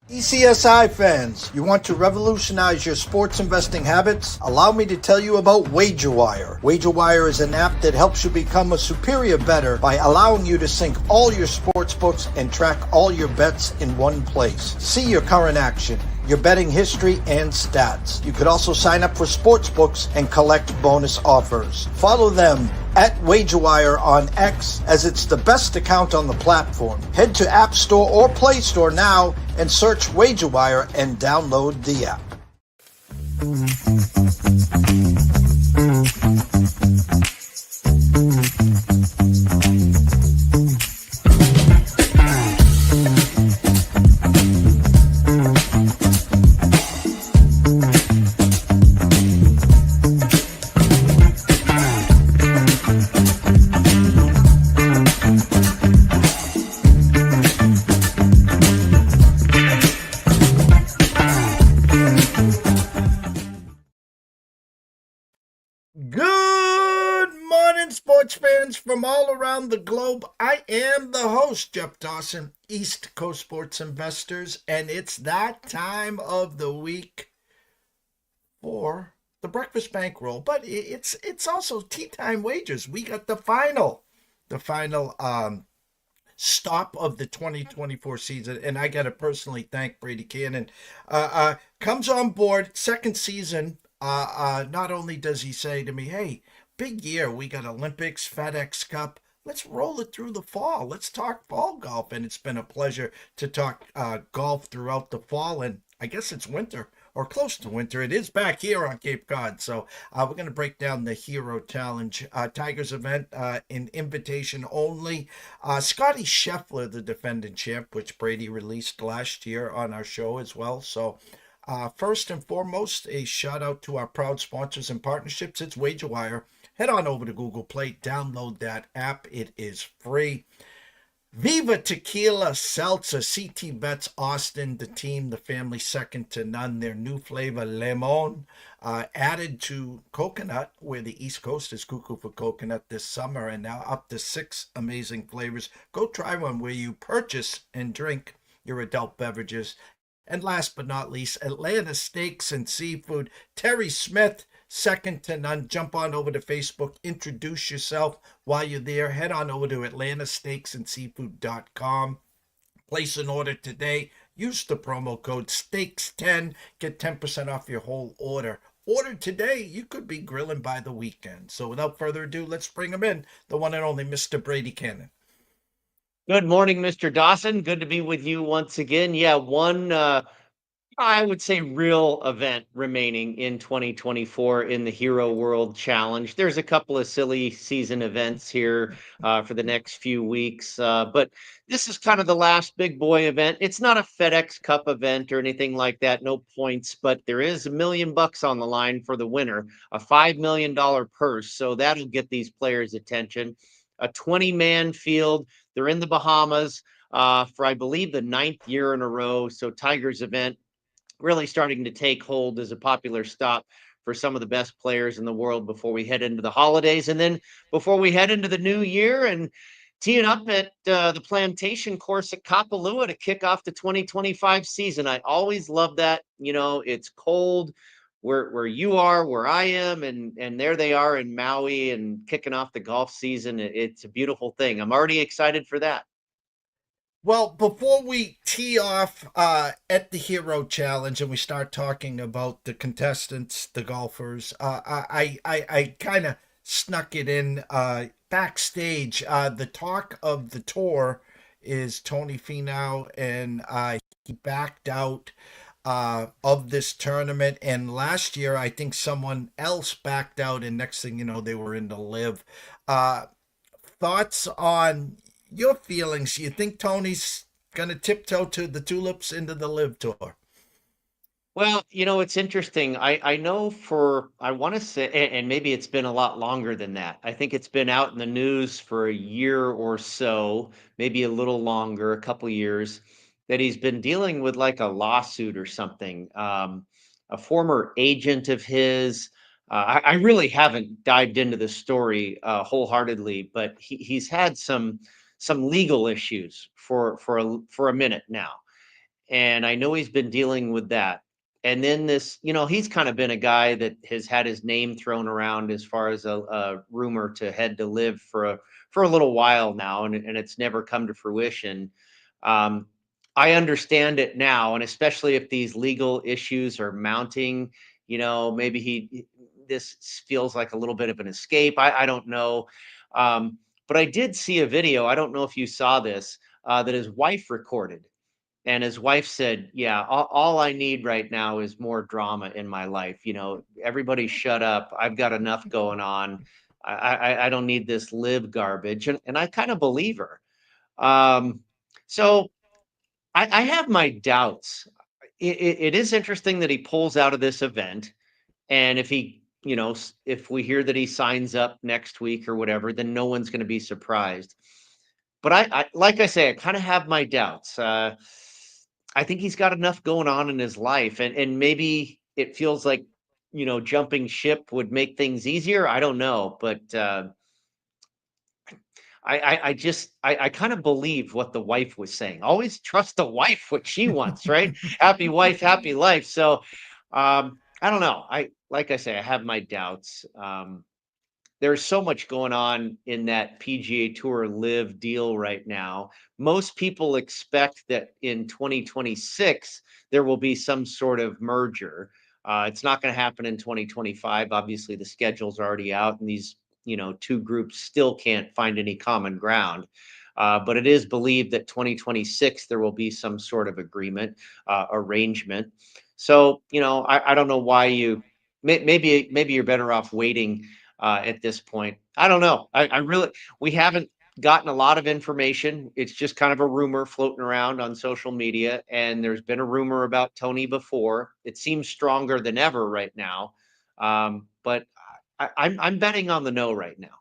TPCSI fans, you want to revolutionize your sports investing habits? Allow me to tell you about WagerWire. WagerWire is an app that helps you become a superior bettor by allowing you to sync all your sports books and track all your bets in one place. See your current action, your betting history, and stats. You could also sign up for sports books and collect bonus offers. Follow them at WagerWire on X, as it's the best account on the platform. Head to App Store or Play Store now and search WagerWire and download the app. Good morning, sports fans from all around the globe. I am the host, Jeff Dawson, East Coast Sports Investors, and it's that time of the week for the breakfast bankroll. But it's also tea time wagers. We got the final stop of the 2024 season, and I got to personally thank Brady KANNON. Comes on board, second season. Not only does he say to me, hey, big year, we got Olympics, FedEx Cup, let's roll it through the fall. Let's talk fall golf. And it's been a pleasure to talk golf throughout the fall. And I guess it's winter or close to winter. It is back here on Cape Cod. So we're going to break down the HERO Challenge Tigers event in invitation only. Scotty SCHEFFLER, the defending champ, which Brady released last year on our show as well. So first and foremost, a shout out to our proud sponsors and partnerships. It's WagerWire. Head on over to Google Play, download that app. It is free. Viva Tequila Seltzer, CT Bets Austin, the team, the family second to none. Their new flavor, Lemon, added to coconut, where the East Coast is cuckoo for coconut this summer, and now up to 6 amazing flavors. Go try one where you purchase and drink your adult beverages. And last but not least, Atlanta Steaks and Seafood. Terry Smith, second to none. Jump on over to Facebook. Introduce yourself while you're there. Head on over to atlantasteaksandseafood.com. Place an order today. Use the promo code STEAKS10. Get 10% off your whole order. Order today. You could be grilling by the weekend. So without further ado, let's bring him in. The one and only Mr. Brady KANNON. Good morning, Mr. Dawson. Good to be with you once again. Yeah, one, I would say, real event remaining in 2024 in the Hero World Challenge. There's a couple of silly season events here for the next few weeks, but this is kind of the last big boy event. It's not a FedEx Cup event or anything like that, no points, but there is $1 million on the line for the winner, a $5 million purse, so that'll get these players' attention. A 20-man field. They're in the Bahamas for, I believe, the 9th year in a row. So Tigers event really starting to take hold as a popular stop for some of the best players in the world before we head into the holidays. And then before we head into the new year and teeing up at the Plantation course at Kapalua to kick off the 2025 season. I always love that. You know, it's cold where you are, where I am, and there they are in Maui and kicking off the golf season. It's a beautiful thing. I'm already excited for that. Well, before we tee off at the HERO Challenge and we start talking about the contestants, the golfers, I kind of snuck it in backstage. The talk of the tour is Tony Finau, and he backed out of this tournament. And last year, I think someone else backed out, and next thing you know, they were in the live. Thoughts on your feelings? You think Tony's going to tiptoe to the tulips into the live tour? Well, you know, it's interesting. I know I want to say, and maybe it's been a lot longer than that. I think it's been out in the news for a year or so, maybe a little longer, a couple years, that he's been dealing with like a lawsuit or something. A former agent of his, I really haven't dived into the story wholeheartedly, but he's had some legal issues for a minute now. and I know he's been dealing with that. And then this, he's kind of been a guy that has had his name thrown around as far as a rumor to head to live for a little while now, and it's never come to fruition. Um, I understand it now, and especially if these legal issues are mounting, maybe this feels like a little bit of an escape. I don't know. But I did see a video. I don't know if you saw this, that his wife recorded. And his wife said, "Yeah, all I need right now is more drama in my life. Everybody shut up. I've got enough going on. I don't need this live garbage." And I kind of believe her. Um, so I have my doubts. It is interesting that he pulls out of this event. And if if we hear that he signs up next week or whatever, then no one's going to be surprised. But like I say, I kind of have my doubts. I think he's got enough going on in his life, and maybe it feels like jumping ship would make things easier. I don't know, but I kind of believe what the wife was saying. Always trust the wife what she wants, right? Happy wife, happy life. So I don't know. Like I say, I have my doubts. There's so much going on in that PGA Tour Live deal right now. Most people expect that in 2026 there will be some sort of merger. It's not going to happen in 2025. Obviously, the schedule's already out, and these two groups still can't find any common ground. But it is believed that 2026 there will be some sort of agreement, arrangement. So I don't know why maybe you're better off waiting at this point. I don't know. I really, we haven't gotten a lot of information. It's just kind of a rumor floating around on social media. And there's been a rumor about Tony before. It seems stronger than ever right now. But I'm betting on the no right now.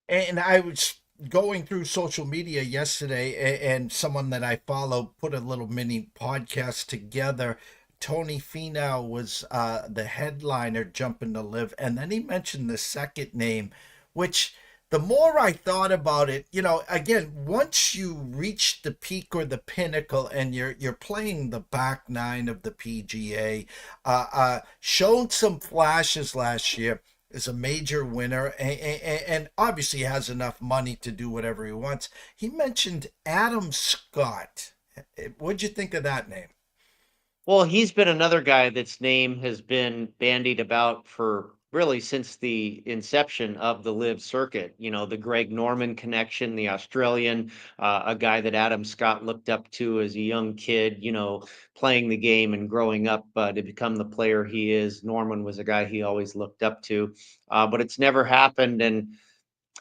And I was going through social media yesterday, and someone that I follow put a little mini podcast together. Tony Finau was the headliner jumping to live, and then he mentioned the second name, which the more I thought about it, again, once you reach the peak or the pinnacle, and you're playing the back nine of the PGA, showed some flashes last year, is a major winner, and obviously has enough money to do whatever he wants. He mentioned Adam Scott. What'd you think of that name? Well, he's been another guy that's name has been bandied about for really since the inception of the live circuit. The Greg Norman connection, the Australian, a guy that Adam Scott looked up to as a young kid, playing the game and growing up to become the player he is. Norman was a guy he always looked up to, but it's never happened. And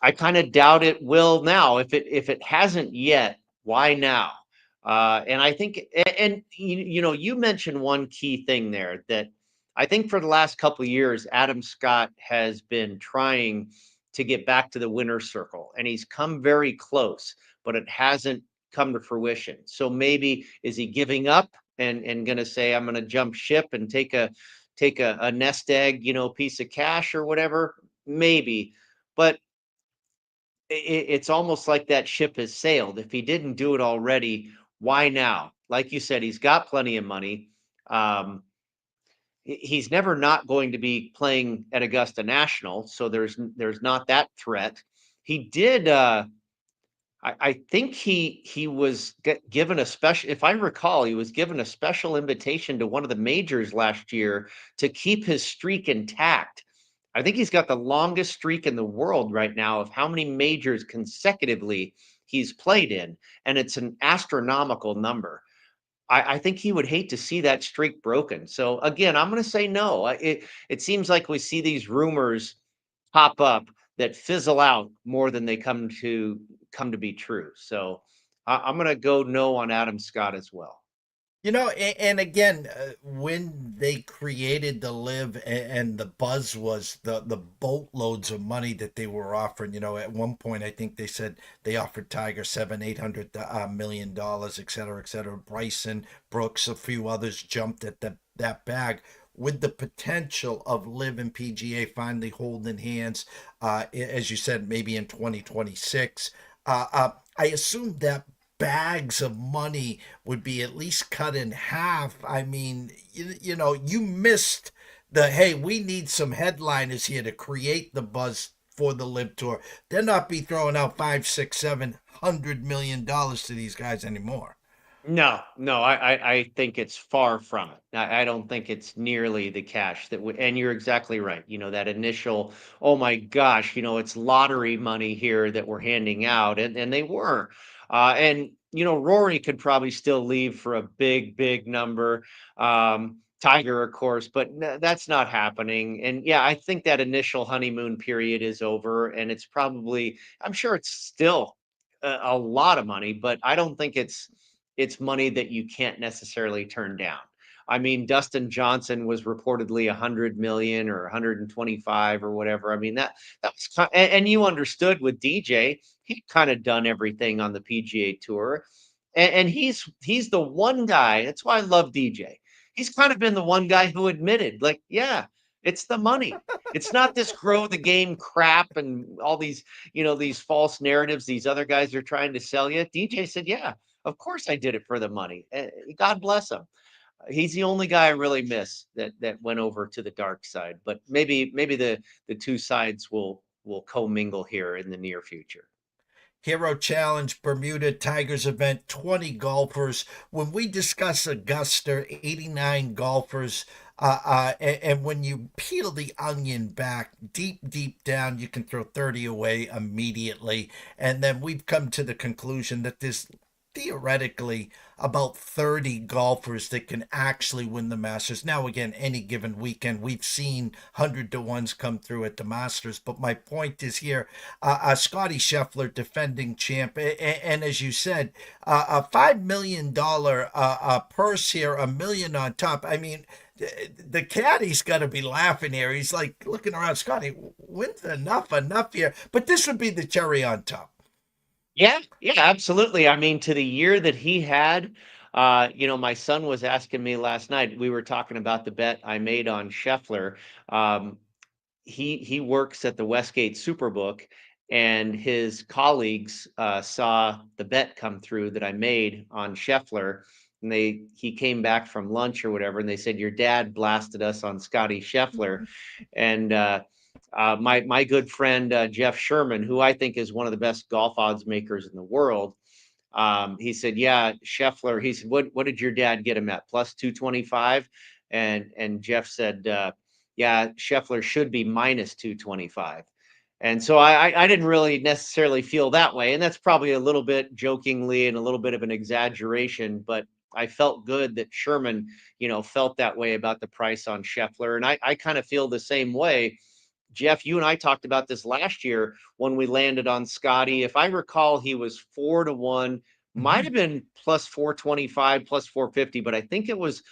I kind of doubt it will now. If it hasn't yet, why now? And I think, and you mentioned one key thing there that I think for the last couple of years, Adam Scott has been trying to get back to the winner's circle, and he's come very close, but it hasn't come to fruition. So maybe is he giving up and going to say, I'm going to jump ship and take a nest egg, piece of cash or whatever? Maybe, but it's almost like that ship has sailed. If he didn't do it already, why now? Like you said, he's got plenty of money. Um, he's never not going to be playing at Augusta National, so there's not that threat. He did. I think he was given a special. If I recall, he was given a special invitation to one of the majors last year to keep his streak intact. I think he's got the longest streak in the world right now of how many majors consecutively he's played in, and it's an astronomical number. I think he would hate to see that streak broken. So again, I'm going to say no. It seems like we see these rumors pop up that fizzle out more than they come to be true. So I'm going to go no on Adam Scott as well. And again, when they created the live, and the buzz was the boatloads of money that they were offering. At one point, I think they said they offered Tiger 700-800 million dollars, et cetera, et cetera. Bryson, Brooks, a few others jumped at that bag, with the potential of live and PGA finally holding hands, as you said, maybe in 2026. I assume that bags of money would be at least cut in half. I mean, you know, you missed the hey, we need some headliners here to create the buzz for the Live Tour. They're not be throwing out five, six, $700 million to these guys anymore. No, no, I think it's far from it. I don't think it's nearly the cash that would, and you're exactly right. You know, that initial, oh my gosh, you know, it's lottery money here that we're handing out, and they were. And, you know, Rory could probably still leave for a big, big number. Tiger, of course, but that's not happening. And yeah, I think that initial honeymoon period is over, and it's probably, I'm sure it's still a lot of money, but I don't think it's money that you can't necessarily turn down. I mean, Dustin Johnson was reportedly 100 million or 125 or whatever. I mean, that was and you understood with DJ, he kind of done everything on the PGA Tour, and he's the one guy. That's why I love DJ. He's kind of been the one guy who admitted, like, yeah, it's the money. It's not this grow the game crap and all these, you know, these false narratives these other guys are trying to sell you. DJ said, yeah, of course I did it for the money. God bless him. He's the only guy I really miss that went over to the dark side. But maybe the two sides will commingle here in the near future. Hero Challenge Bermuda Tigers event, 20 golfers. When we discuss Augusta, 89 golfers. And when you peel the onion back deep, deep down, you can throw 30 away immediately. And then we've come to the conclusion that there's theoretically about 30 golfers that can actually win the Masters. Now, again, any given weekend, we've seen 100 to ones come through at the Masters. But my point is here, Scotty Scheffler, defending champ, and as you said, a $5 million purse here, a million on top. I mean, the caddy's got to be laughing here. He's like looking around, Scotty, when's enough here? But this would be the cherry on top. Yeah, yeah, absolutely. I mean, to the year that he had, you know, my son was asking me last night. We were talking about the bet I made on Scheffler. Um, he works at the Westgate Superbook, and his colleagues saw the bet come through that I made on Scheffler, and he came back from lunch or whatever, and they said your dad blasted us on Scotty Scheffler, and my good friend Jeff Sherman, who I think is one of the best golf odds makers in the world, he said, "Yeah, Scheffler." He said, "What did your dad get him at? Plus 225?" And Jeff said, "Yeah, Scheffler should be minus 225." And so I didn't really necessarily feel that way, and that's probably a little bit jokingly and a little bit of an exaggeration, but I felt good that Sherman, you know, felt that way about the price on Scheffler, and I kind of feel the same way. Jeff, you and I talked about this last year when we landed on Scotty. If I recall, he was 4 to 1, might Mhm. have been plus 425, plus 450, but I think it was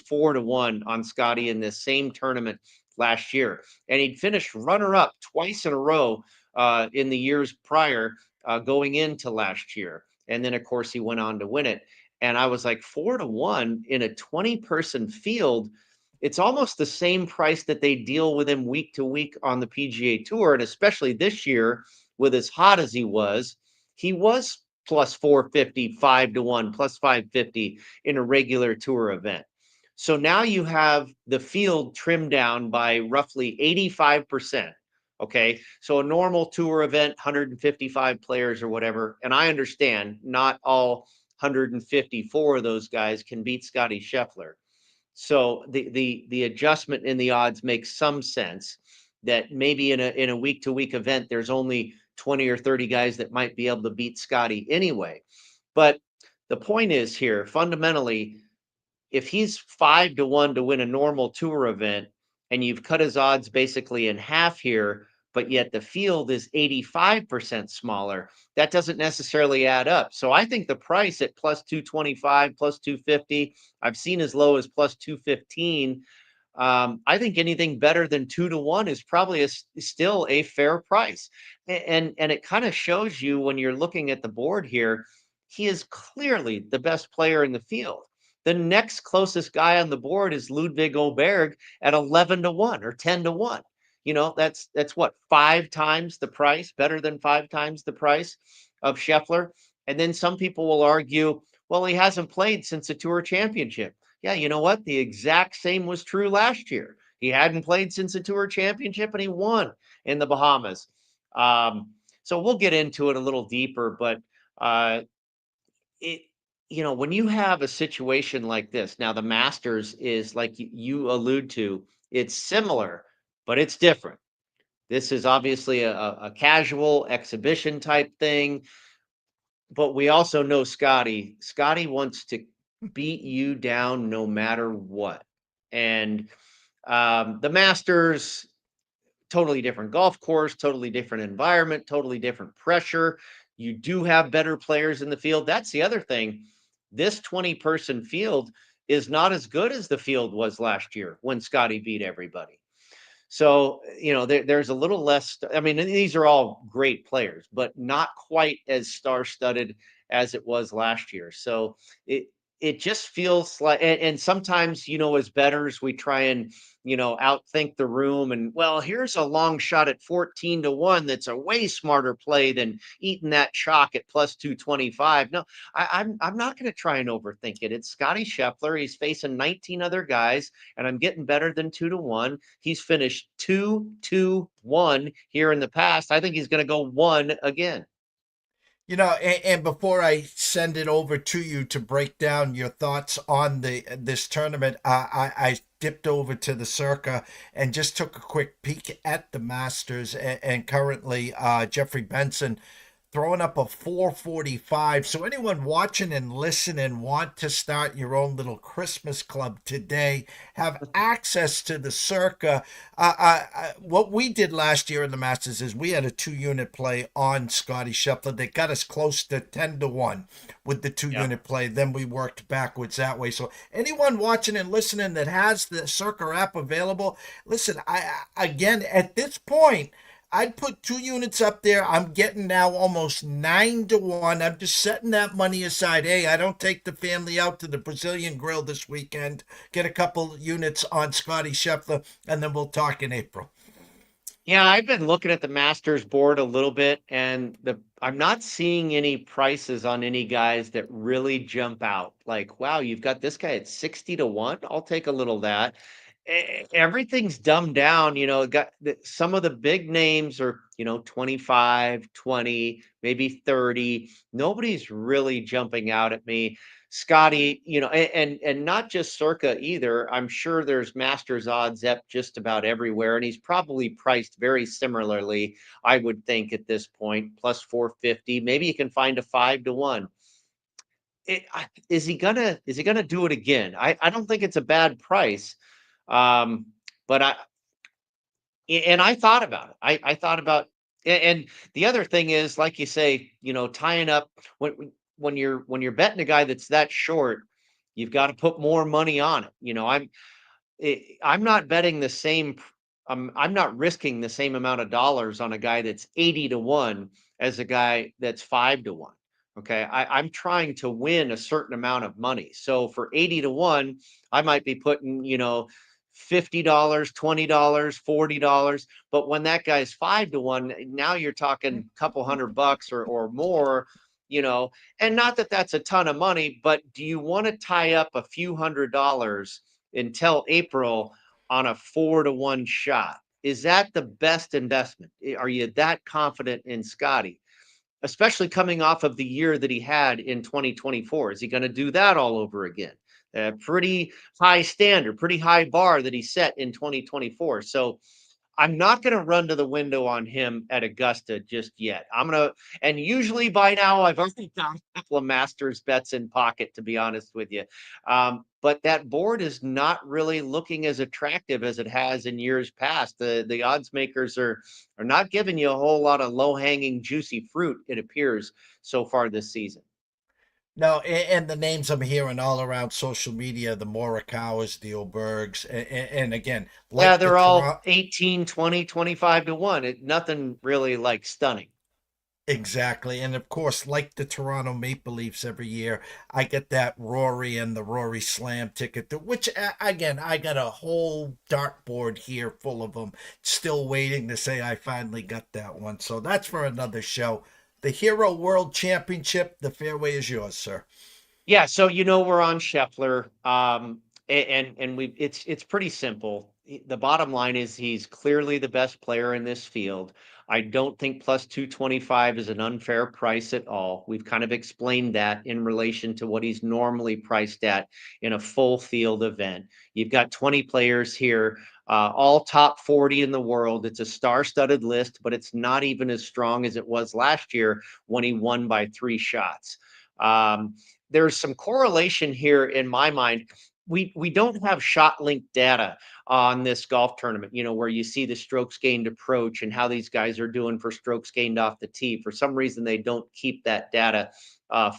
4 to 1 on Scotty in this same tournament last year. And he'd finished runner up twice in a row in the years prior, going into last year. And then, of course, he went on to win it. And I was like, 4 to 1 in a 20-person field, it's almost the same price that they deal with him week to week on the PGA Tour. And especially this year, with as hot as he was plus 450, 5 to 1, plus 550 in a regular tour event. So now you have the field trimmed down by roughly 85%. Okay. So a normal tour event, 155 players or whatever. And I understand not all 154 of those guys can beat Scotty Scheffler. So the adjustment in the odds makes some sense that maybe in a week to week event there's only 20 or 30 guys that might be able to beat Scotty anyway. But the point is here, fundamentally, if he's 5 to 1 to win a normal tour event and you've cut his odds basically in half here, but yet the field is 85% smaller, that doesn't necessarily add up. So I think the price at plus 225, plus 250, I've seen as low as plus 215. I think anything better than 2 to 1 is probably still a fair price. And it kind of shows you when you're looking at the board here, he is clearly the best player in the field. The next closest guy on the board is Ludwig Oberg at 11 to 1 or 10 to 1. You know, that's what, 5 times the price, better than 5 times the price of Scheffler. And then some people will argue, well, he hasn't played since the Tour Championship. Yeah, you know what? The exact same was true last year. He hadn't played since the Tour Championship and he won in the Bahamas. Um, so we'll get into it a little deeper, but uh, it, when you have a situation like this, now the Masters is like you allude to, it's similar, but it's different. This is obviously a casual exhibition type thing, but we also know Scotty. Scotty wants to beat you down no matter what. And the Masters, totally different golf course, totally different environment, totally different pressure. You do have better players in the field. That's the other thing. This 20-person field is not as good as the field was last year when Scotty beat everybody. So, there's a little less. I mean, these are all great players, but not quite as star-studded as it was last year. So it just feels like, and sometimes, as bettors, we try and, outthink the room. And well, here's a long shot at 14-1. That's a way smarter play than eating that chalk at plus 225. No, I'm not going to try and overthink it. It's Scotty Scheffler. He's facing 19 other guys, and I'm getting better than 2-1. He's finished 2-2-1 here in the past. I think he's going to go 1 again. And before I send it over to you to break down your thoughts on this tournament, I dipped over to the Circa and just took a quick peek at the Masters, and currently Jeffrey Benson throwing up a 445. So anyone watching and listening want to start your own little Christmas club today, have access to the Circa. What we did last year in the Masters is we had a 2-unit play on Scotty Scheffler that got us close to 10-1 with the 2-unit play. Then we worked backwards that way. So anyone watching and listening that has the Circa app available, listen, again, at this point, I'd put 2 units up there. I'm getting now almost 9-1. I'm just setting that money aside. Hey, I don't take the family out to the Brazilian Grill this weekend. Get a couple units on Scotty Scheffler, and then we'll talk in April. Yeah, I've been looking at the Masters board a little bit, and I'm not seeing any prices on any guys that really jump out. Like, wow, you've got this guy at 60-1. I'll take a little of that. Everything's dumbed down. Got some of the big names are 25, 20, maybe 30. Nobody's really jumping out at me. Scotty, and not just Circa either. I'm sure there's Masters odds up just about everywhere, and he's probably priced very similarly, I would think, at this point, plus 450. Maybe you can find a 5-1. Is he gonna do it again? I don't think it's a bad price. But I thought about it. I thought about, and the other thing is, like you say, tying up when you're betting a guy that's that short, you've got to put more money on it. I'm not betting the same. I'm not risking the same amount of dollars on a guy that's 80-1 as a guy that's 5-1. Okay. I'm trying to win a certain amount of money. So for 80-1, I might be putting, $50, $20, $40. But when that guy's 5-1, now you're talking a couple $100 or more, and not that that's a ton of money, but do you want to tie up a few $100s until April on a 4-1 shot? Is that the best investment? Are you that confident in Scotty, especially coming off of the year that he had in 2024? Is he going to do that all over again? A pretty high standard, pretty high bar that he set in 2024. So I'm not going to run to the window on him at Augusta just yet. And usually by now I've already got a couple of Masters bets in pocket, to be honest with you. But that board is not really looking as attractive as it has in years past. The odds makers are not giving you a whole lot of low hanging juicy fruit, it appears, so far this season. No, and the names I'm hearing all around social media, the Morikawas, the Obergs, and again, Yeah, like the they're all Toronto, 18, 20, 25-1. Nothing really like stunning. exactly, and of course, like the Toronto Maple Leafs every year, I get that Rory and the Rory Slam ticket, which again, I got a whole dartboard here full of them, still waiting to say I finally got that one. So that's for another show. the Hero World Championship. The fairway is yours, sir. Yeah, so we're on Scheffler, and we it's pretty simple. The bottom line is he's clearly the best player in this field. I don't think plus 225 is an unfair price at all. We've kind of explained that in relation to what he's normally priced at in a full field event. You've got 20 players here, all top 40 in the world. It's a star-studded list, but it's not even as strong as it was last year when he won by 3 shots. There's some correlation here in my mind. We don't have shot link data on this golf tournament, where you see the strokes gained approach and how these guys are doing for strokes gained off the tee. For some reason, they don't keep that data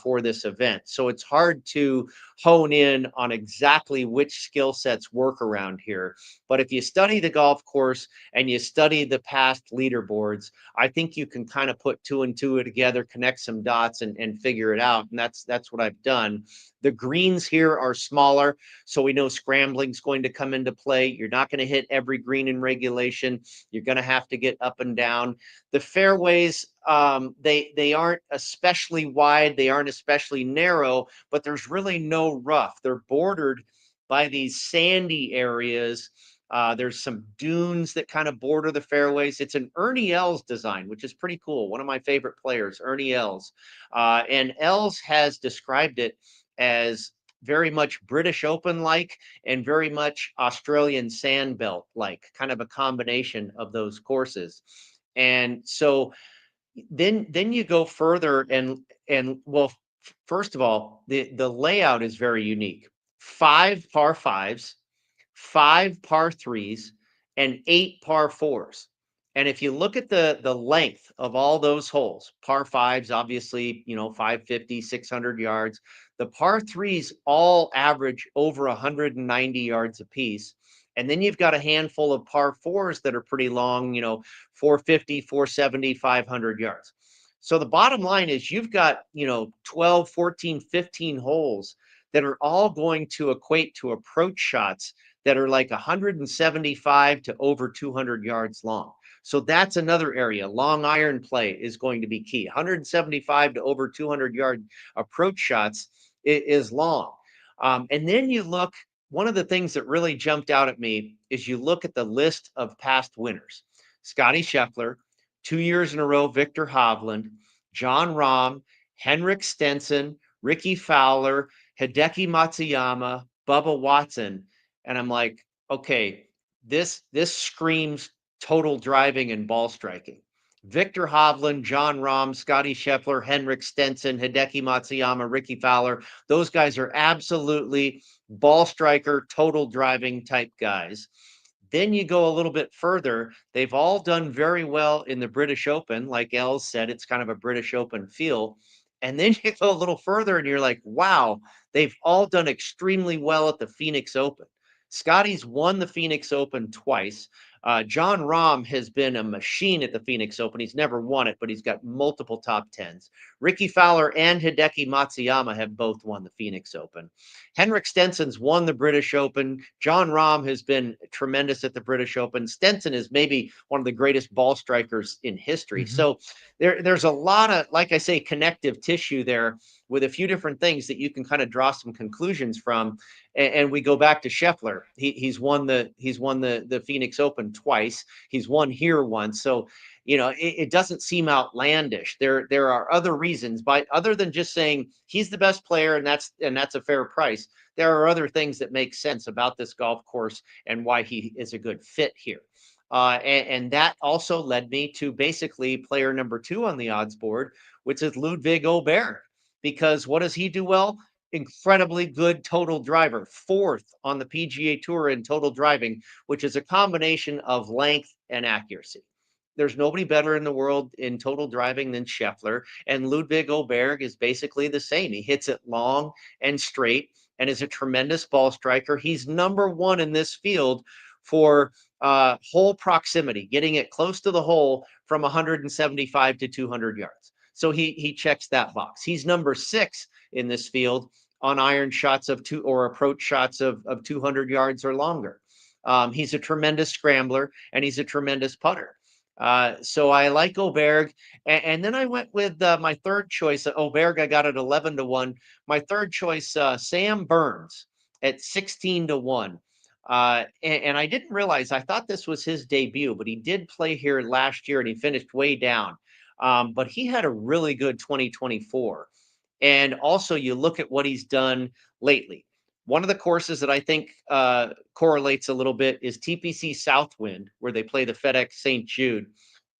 for this event. So it's hard to hone in on exactly which skill sets work around here. But if you study the golf course and you study the past leaderboards, I think you can kind of put two and two together, connect some dots, and figure it out. And that's what I've done. The greens here are smaller, so we know scrambling is going to come into play. You're not going to hit every green in regulation. You're going to have to get up and down. The fairways, they aren't especially wide. They aren't especially narrow, but there's really no rough. They're bordered by these sandy areas. There's some dunes that kind of border the fairways. It's an Ernie Els design, which is pretty cool. One of my favorite players, Ernie Els. And Els has described it as very much British Open like and very much Australian Sandbelt like, kind of a combination of those courses. And so then you go further and well, first of all, the layout is very unique. 5 par 5s, 5 par 3s, and 8 par 4s. And if you look at the length of all those holes, par 5s, obviously, 550, 600 yards. The par 3s all average over 190 yards apiece. And then you've got a handful of par 4s that are pretty long, 450, 470, 500 yards. So the bottom line is you've got, 12, 14, 15 holes that are all going to equate to approach shots that are like 175 to over 200 yards long. So that's another area. Long iron play is going to be key. 175 to over 200-yard approach shots is long. And then you look, one of the things that really jumped out at me is you look at the list of past winners. Scotty Scheffler, 2 years in a row, Victor Hovland, John Rahm, Henrik Stenson, Ricky Fowler, Hideki Matsuyama, Bubba Watson. And I'm like, okay, this screams total driving and ball striking. Victor Hovland, John Rahm, Scotty Scheffler, Henrik Stenson, Hideki Matsuyama, Ricky Fowler. Those guys are absolutely ball striker, total driving type guys. Then you go a little bit further. They've all done very well in the British Open. Like Els said, it's kind of a British Open feel. And then you go a little further and you're like, wow, they've all done extremely well at the Phoenix Open. Scotty's won the Phoenix Open twice. John Rahm has been a machine at the Phoenix Open. He's never won it, but he's got multiple top tens. Ricky Fowler and Hideki Matsuyama have both won the Phoenix Open. Henrik Stenson's won the British Open. John Rahm has been tremendous at the British Open. Stenson is maybe one of the greatest ball strikers in history. Mm-hmm. So there's a lot of, like I say, connective tissue there with a few different things that you can kind of draw some conclusions from. And we go back to Scheffler. He's won the Phoenix Open twice. He's won here once. So, it doesn't seem outlandish. There are other reasons, but other than just saying he's the best player and that's a fair price, there are other things that make sense about this golf course and why he is a good fit here. And that also led me to basically player number 2 on the odds board, which is Ludwig Aubert. Because what does he do well? Incredibly good total driver, 4th on the PGA Tour in total driving, which is a combination of length and accuracy. There's nobody better in the world in total driving than Scheffler, and Ludwig Aubert is basically the same. He hits it long and straight and is a tremendous ball striker. He's number 1 in this field for hole proximity, getting it close to the hole from 175 to 200 yards. So he checks that box. He's number 6 in this field on iron shots of 2 or approach shots of 200 yards or longer. He's a tremendous scrambler and he's a tremendous putter. So I like Oberg. And then I went with my third choice. Oberg, I got at 11-1. My third choice, Sam Burns at 16-1. And I didn't realize, I thought this was his debut, but he did play here last year and he finished way down. But he had a really good 2024. And also, you look at what he's done lately. One of the courses that I think correlates a little bit is TPC Southwind, where they play the FedEx St. Jude.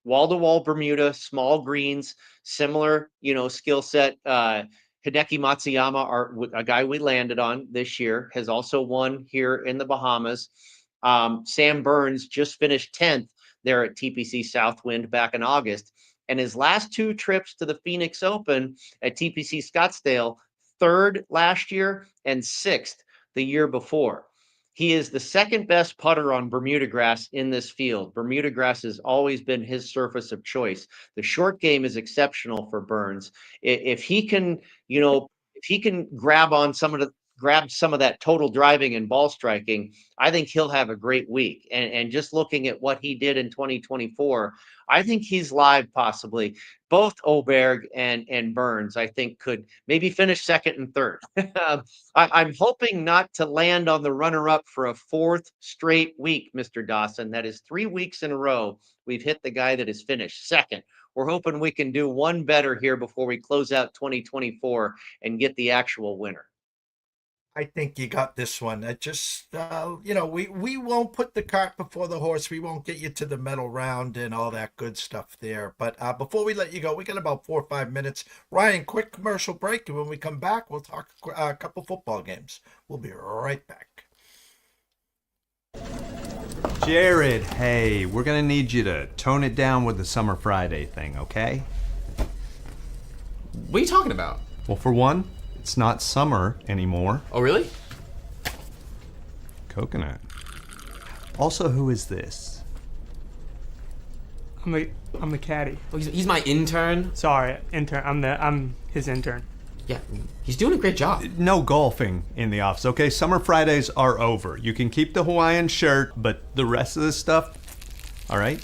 Wall-to-wall Bermuda, small greens, similar, skill set. Hideki Matsuyama, a guy we landed on this year, has also won here in the Bahamas. Sam Burns just finished 10th there at TPC Southwind back in August. And his last two trips to the Phoenix Open at TPC Scottsdale, third last year and sixth the year before. He is the second best putter on Bermuda grass in this field. Bermuda grass has always been his surface of choice. The short game is exceptional for Burns. If he can, if he can grab some of that total driving and ball striking, I think he'll have a great week. And just looking at what he did in 2024, I think he's live possibly. Both Oberg and Burns, I think, could maybe finish second and third. I'm hoping not to land on the runner-up for a fourth straight week, Mr. Dawson. That is 3 weeks in a row we've hit the guy that has finished second. We're hoping we can do one better here before we close out 2024 and get the actual winner. I think you got this one. I just, we won't put the cart before the horse. We won't get you to the medal round and all that good stuff there. But before we let you go, we got about 4 or 5 minutes. Ryan, quick commercial break. And when we come back, we'll talk a couple football games. We'll be right back. Jared, hey, we're gonna need you to tone it down with the Summer Friday thing, okay? What are you talking about? Well, for one, it's not summer anymore. Oh, really? Coconut. Also, who is this? I'm the caddy. Oh, he's my intern. Sorry, intern. I'm his intern. Yeah, he's doing a great job. No golfing in the office, okay? Summer Fridays are over. You can keep the Hawaiian shirt, but the rest of the stuff, all right?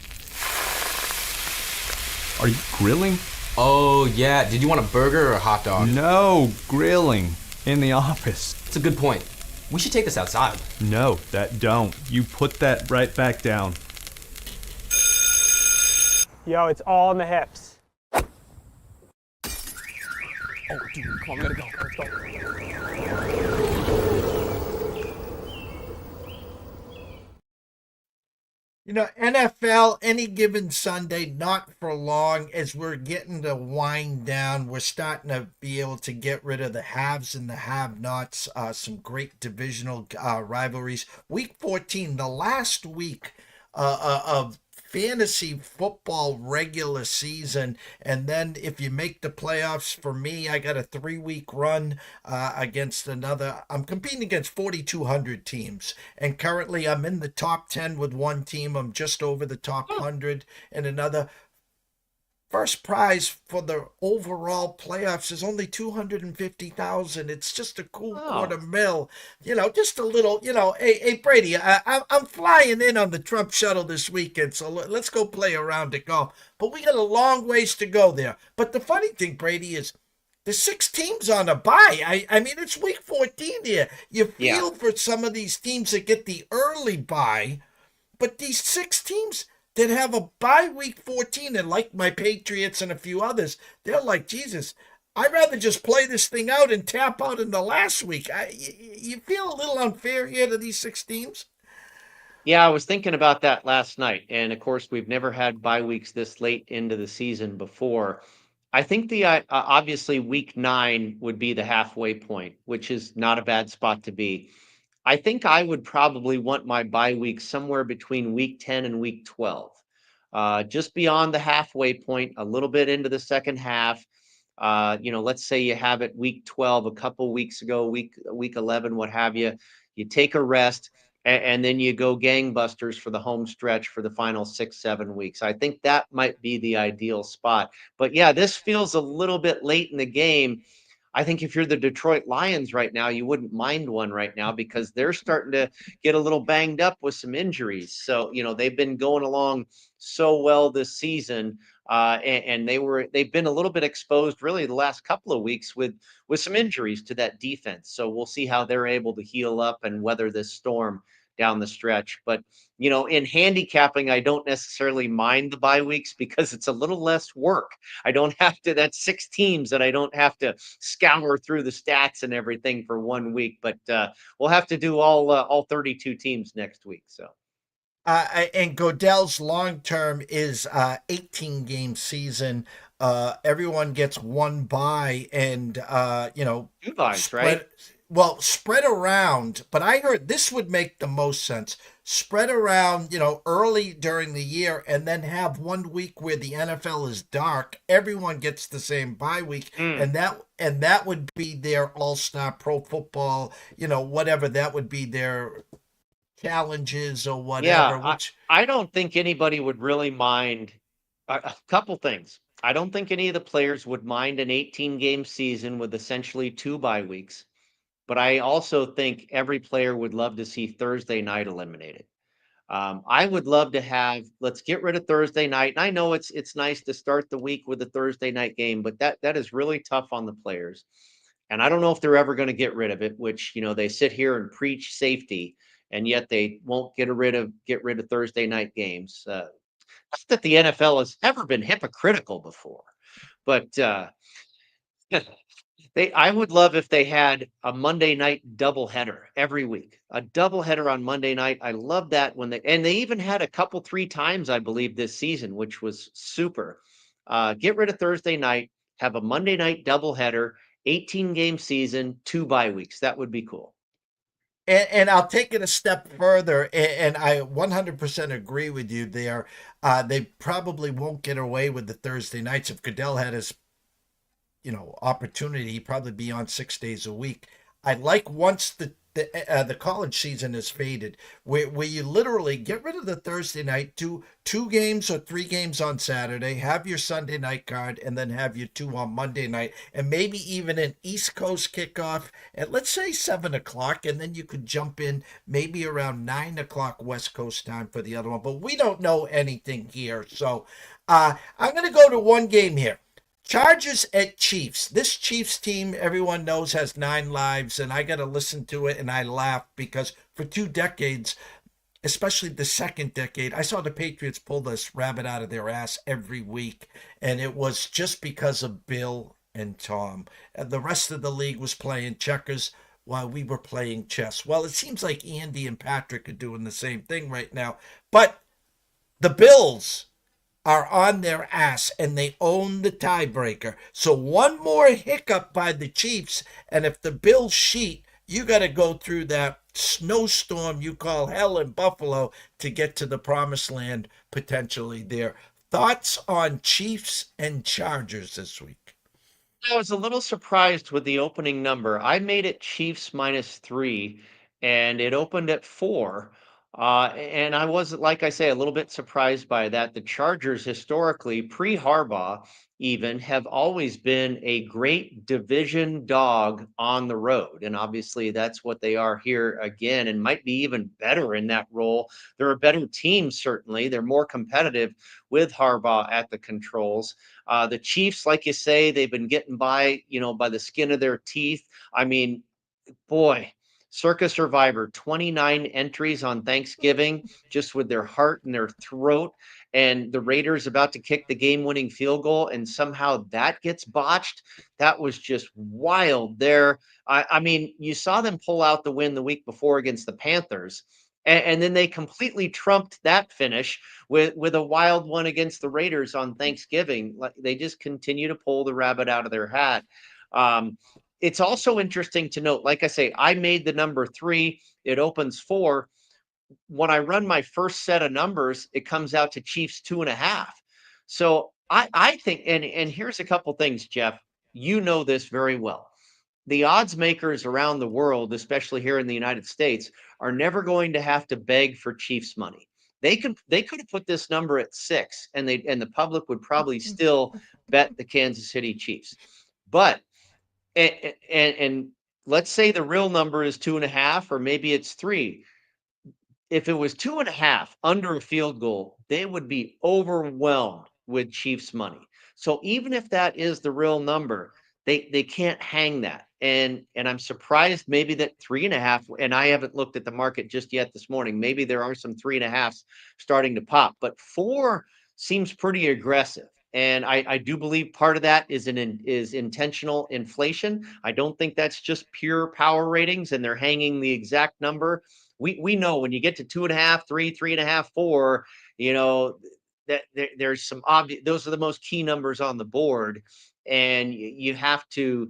Are you grilling? Oh, yeah. Did you want a burger or a hot dog? No, grilling in the office. It's a good point. We should take this outside. No, that don't. You put that right back down. Yo, it's all in the hips. Oh, dude, come on, we gotta go. Let's go. NFL, any given Sunday, not for long. As we're getting to wind down, we're starting to be able to get rid of the haves and the have-nots. Some great divisional rivalries. Week 14, the last week of fantasy football regular season, and then if you make the playoffs, for me, I got a 3-week run against another. I'm competing against 4,200 teams, and currently I'm in the top 10 with one team. I'm just over the top 100 and another. First prize for the overall playoffs is only 250,000. It's just a cool $250,000. Just a little. Hey Brady, I'm flying in on the Trump shuttle this weekend, so let's go play a round of golf. But we got a long ways to go there. But the funny thing, Brady, is the 6 teams on a bye. I mean, it's week 14 here. You feel for some of these teams that get the early bye, but these 6 teams that have a bye week 14, and like my Patriots and a few others, they're like, Jesus, I'd rather just play this thing out and tap out in the last week. You feel a little unfair here to these 6 teams? Yeah, I was thinking about that last night. And of course, we've never had bye weeks this late into the season before. I think obviously week 9 would be the halfway point, which is not a bad spot to be. I think I would probably want my bye week somewhere between week 10 and week 12. Just beyond the halfway point, a little bit into the second half. Let's say you have it week 12 a couple weeks ago, week 11, what have you. You take a rest, and then you go gangbusters for the home stretch for the final 6-7 weeks. I think that might be the ideal spot. But yeah, this feels a little bit late in the game. I think if you're the Detroit Lions right now, you wouldn't mind one right now because they're starting to get a little banged up with some injuries. So, they've been going along so well this season. And they've been a little bit exposed really the last couple of weeks with some injuries to that defense. So we'll see how they're able to heal up and weather this storm down the stretch. But, in handicapping, I don't necessarily mind the bye weeks because it's a little less work. I don't have to, that's 6 teams that I don't have to scour through the stats and everything for 1 week. But we'll have to do all 32 teams next week. So. And Goodell's long term is 18 game season. Everyone gets one bye, and 2 byes, right? Well, spread around. But I heard this would make the most sense. Spread around, early during the year, and then have 1 week where the NFL is dark. Everyone gets the same bye week, and that would be their all-star pro football. Whatever that would be their challenges or whatever. Yeah, I don't think anybody would really mind a couple things. I don't think any of the players would mind an 18-game season with essentially 2 bye weeks. But I also think every player would love to see Thursday night eliminated. I would love to let's get rid of Thursday night. And I know it's nice to start the week with a Thursday night game, but that is really tough on the players. And I don't know if they're ever going to get rid of it, which, they sit here and preach safety, and yet they won't get rid of Thursday night games. Not that the NFL has ever been hypocritical before, but I would love if they had a Monday night doubleheader every week, a doubleheader on Monday night. I love that and they even had a couple 3 times, I believe, this season, which was super. Get rid of Thursday night, have a Monday night doubleheader, 18-game season, 2 bye weeks. That would be cool. And I'll take it a step further, and I 100% agree with you there. They probably won't get away with the Thursday nights. If Goodell had his, opportunity, he'd probably be on 6 days a week. I like once the college season is faded, where you literally get rid of the Thursday night, do 2 games or 3 games on Saturday, have your Sunday night card, and then have your 2 on Monday night, and maybe even an East Coast kickoff at, let's say, 7 o'clock, and then you could jump in maybe around 9 o'clock West Coast time for the other one. But we don't know anything here, so I'm going to go to one game here. Chargers at Chiefs. This Chiefs team, everyone knows, has 9 lives, and I got to listen to it, and I laugh because for 2 decades, especially the second decade, I saw the Patriots pull this rabbit out of their ass every week, and it was just because of Bill and Tom. And the rest of the league was playing checkers while we were playing chess. Well, it seems like Andy and Patrick are doing the same thing right now, but the Bills are on their ass, and they own the tiebreaker. So one more hiccup by the Chiefs, and if the Bills cheat, you got to go through that snowstorm you call hell in Buffalo to get to the promised land potentially there. Thoughts on Chiefs and Chargers this week? I was a little surprised with the opening number. I made it Chiefs -3, and it opened at 4. And I was, like I say, a little bit surprised by that. The Chargers, historically, pre-Harbaugh even, have always been a great division dog on the road. And obviously that's what they are here again, and might be even better in that role. They're a better team, certainly. They're more competitive with Harbaugh at the controls. The Chiefs, like you say, they've been getting by the skin of their teeth. I mean, boy, Circa Survivor, 29 entries on Thanksgiving, just with their heart in their throat, and the Raiders about to kick the game-winning field goal, and somehow that gets botched. That was just wild there. I mean, you saw them pull out the win the week before against the Panthers, and then they completely trumped that finish with a wild one against the Raiders on Thanksgiving. Like, they just continue to pull the rabbit out of their hat. It's also interesting to note, like I say, I made the number 3. It opens 4. When I run my first set of numbers, it comes out to Chiefs 2.5. So I think, and here's a couple things, Jeff. You know this very well. The odds makers around the world, especially here in the United States, are never going to have to beg for Chiefs money. They could have put this number at 6, and the public would probably still bet the Kansas City Chiefs. But And let's say the real number is 2.5, or maybe it's 3. If it was 2.5 under a field goal, they would be overwhelmed with Chiefs money. So even if that is the real number, they can't hang that. And I'm surprised maybe that 3.5, and I haven't looked at the market just yet this morning. Maybe there are some 3.5s starting to pop, but 4 seems pretty aggressive. And I do believe part of that is intentional inflation. I don't think that's just pure power ratings and they're hanging the exact number. We know when you get to 2.5, 3, 3.5, 4, that there's some obvious. Those are the most key numbers on the board, and you have to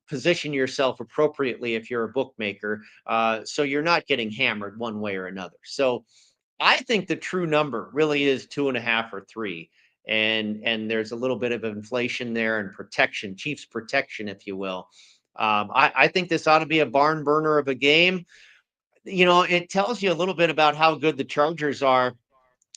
position yourself appropriately if you're a bookmaker, so you're not getting hammered one way or another. So I think the true number really is 2.5 or 3. And there's a little bit of inflation there and protection, Chiefs protection, if you will. I think this ought to be a barn burner of a game. It tells you a little bit about how good the Chargers are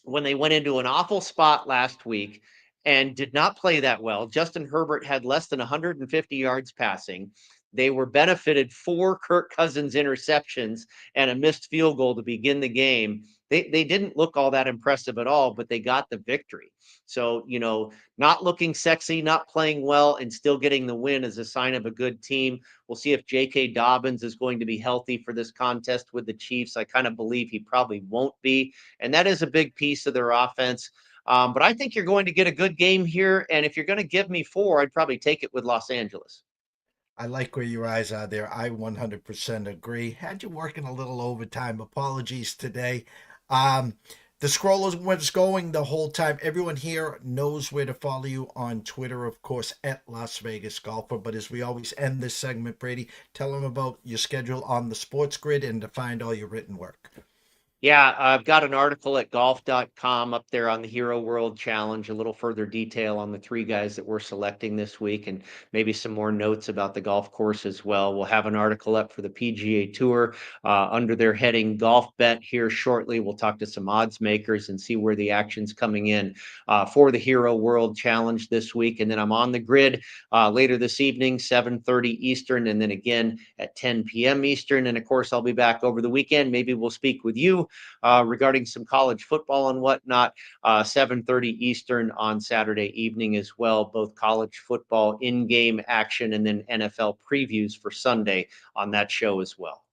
when they went into an awful spot last week and did not play that well. Justin Herbert had less than 150 yards passing. They were benefited 4 Kirk Cousins interceptions and a missed field goal to begin the game. They didn't look all that impressive at all, but they got the victory. So, not looking sexy, not playing well, and still getting the win is a sign of a good team. We'll see if J.K. Dobbins is going to be healthy for this contest with the Chiefs. I kind of believe he probably won't be, and that is a big piece of their offense. But I think you're going to get a good game here, and if you're going to give me 4, I'd probably take it with Los Angeles. I like where your eyes are there. I 100% agree. Had you working a little overtime. Apologies today. The scroll was going the whole time. Everyone here knows where to follow you on Twitter, of course, at Las Vegas Golfer. But as we always end this segment, Brady, tell them about your schedule on the Sports Grid and to find all your written work. Yeah, I've got an article at golf.com up there on the Hero World Challenge, a little further detail on the 3 guys that we're selecting this week, and maybe some more notes about the golf course as well. We'll have an article up for the PGA Tour under their heading Golf Bet here shortly. We'll talk to some odds makers and see where the action's coming in for the Hero World Challenge this week. And then I'm on the grid later this evening, 7:30 Eastern, and then again at 10 p.m. Eastern. And of course, I'll be back over the weekend. Maybe we'll speak with you regarding some college football and whatnot, 7:30 Eastern on Saturday evening as well, both college football in-game action and then NFL previews for Sunday on that show as well.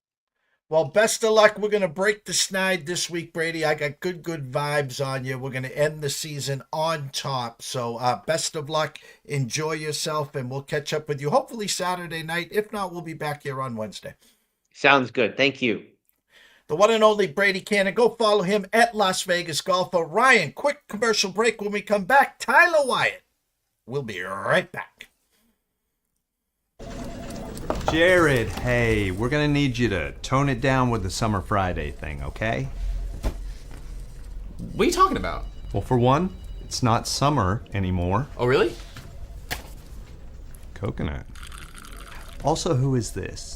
Well, best of luck. We're going to break the snide this week, Brady. I got good vibes on you. We're going to end the season on top. So best of luck. Enjoy yourself, and we'll catch up with you hopefully Saturday night. If not, we'll be back here on Wednesday. Sounds good. Thank you. The one and only Brady Kannon. Go follow him at Las Vegas Golfer. Ryan, quick commercial break. When we come back, Tyler WYATT. We'll be right back. Jared, hey, we're going to need you to tone it down with the Summer Friday thing, okay? What are you talking about? Well, for one, it's not summer anymore. Oh, really? Coconut. Also, who is this?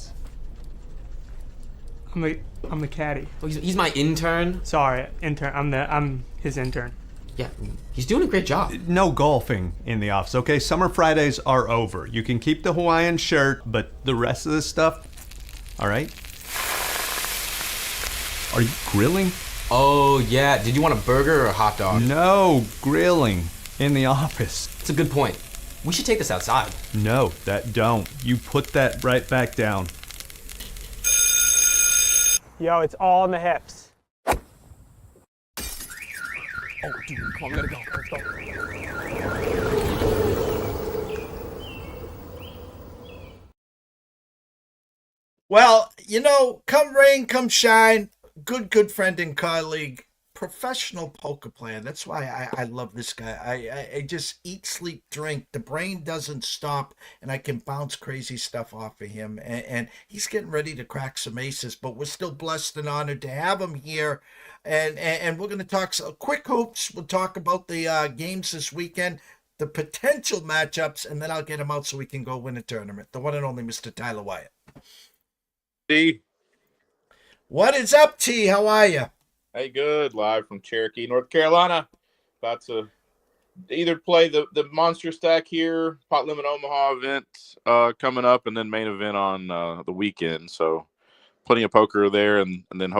I'm the caddy. Oh, he's my intern. Sorry, intern. I'm his intern. Yeah, he's doing a great job. No golfing in the office, okay? Summer Fridays are over. You can keep the Hawaiian shirt, but the rest of the stuff, all right? Are you grilling? Oh, yeah. Did you want a burger or a hot dog? No, grilling in the office. It's a good point. We should take this outside. No, that don't. You put that right back down. Yo, it's all in the hips. Oh, dude, come on, we gotta go. Let's go. Well, come rain, come shine, good friend and colleague, professional poker player. That's why I love this guy. I just eat, sleep, drink. The brain doesn't stop, and I can bounce crazy stuff off of him. And he's getting ready to crack some aces, but we're still blessed and honored to have him here. And we're going to talk quick hoops. We'll talk about the games this weekend, the potential matchups, and then I'll get him out so we can go win a tournament. The one and only Mr. Tyler WYATT. D. What is up, T? How are you? Hey, good. Live from Cherokee, North Carolina. About to either play the Monster Stack here, Pot Limit Omaha event coming up, and then main event on the weekend. So plenty of poker there, and then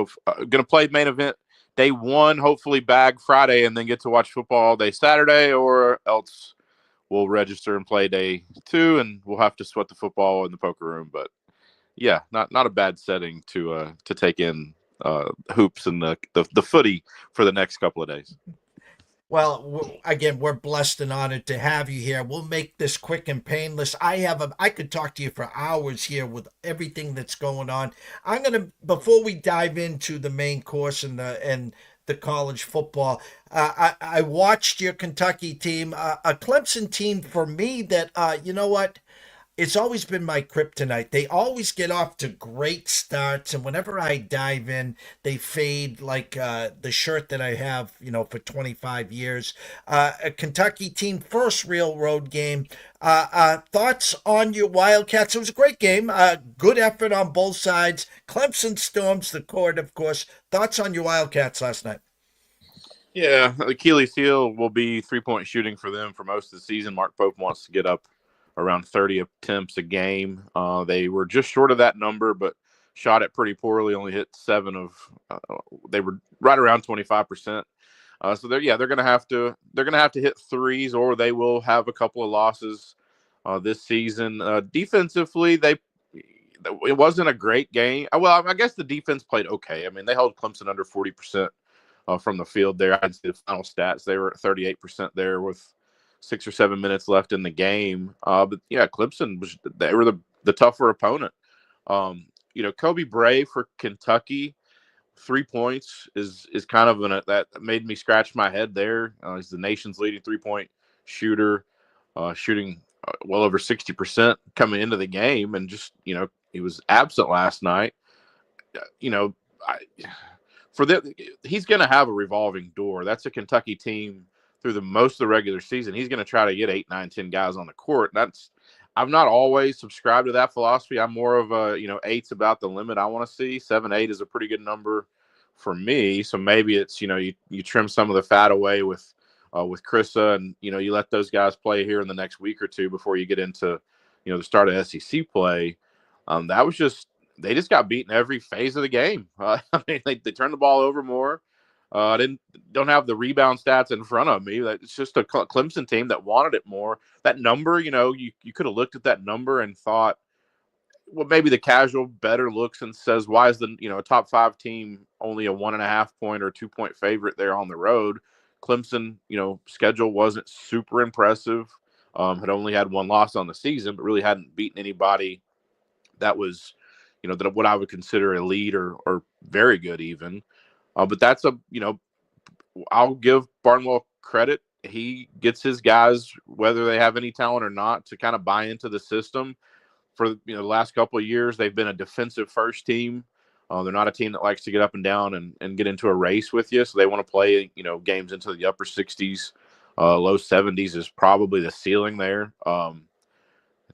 gonna play main event day one, hopefully bag Friday, and then get to watch football all day Saturday, or else we'll register and play day two, and we'll have to sweat the football in the poker room. But yeah, not a bad setting to take in hoops and the footy for the next couple of days. Well, again, we're blessed and honored to have you here. We'll make this quick and painless. I could talk to you for hours here with everything that's going on. Before we dive into the main course and the college football, I watched your Kentucky team, a Clemson team for me that, you know what? It's always been my kryptonite. They always get off to great starts, and whenever I dive in, they fade like the shirt that I have, for 25 years. A Kentucky team, first real road game. Thoughts on your Wildcats? It was a great game. Good effort on both sides. Clemson storms the court, of course. Thoughts on your Wildcats last night? Yeah, Achilles heel will be 3-point shooting for them for most of the season. Mark Pope wants to get up around 30 attempts a game. They were just short of that number, but shot it pretty poorly. Only hit 7 of. They were right around 25%. So they're gonna have to hit threes, or they will have a couple of losses this season. Defensively, it wasn't a great game. Well, I guess the defense played okay. I mean, they held Clemson under 40% from the field there. I'd see the final stats. They were at 38% there with 6 or 7 minutes left in the game. But yeah, Clemson they were the tougher opponent. Kobe Bray for Kentucky, 3 points is kind of that made me scratch my head there. He's the nation's leading 3-point shooter, shooting well over 60% coming into the game, and just he was absent last night. He's going to have a revolving door. That's a Kentucky team through most of the regular season. He's going to try to get 8, 9, 10 guys on the court. I've not always subscribed to that philosophy. I'm more of a, 8's about the limit I want to see. 7, 8 is a pretty good number for me. So maybe it's, you trim some of the fat away with Chrissa, and, you let those guys play here in the next week or two before you get into, the start of SEC play. They just got beaten every phase of the game. I mean, they turned the ball over more. Don't have the rebound stats in front of me. It's just a Clemson team that wanted it more. That number, you could have looked at that number and thought, well, maybe the casual better looks and says, why is the a top 5 team only a 1.5 point or 2 point favorite there on the road? Clemson, schedule wasn't super impressive. Had only had 1 loss on the season, but really hadn't beaten anybody that was, that what I would consider elite or very good even. But that's I'll give Barnwell credit. He gets his guys, whether they have any talent or not, to kind of buy into the system. For the last couple of years, they've been a defensive first team. They're not a team that likes to get up and down and get into a race with you. So they want to play, games into the upper 60s, low 70s is probably the ceiling there.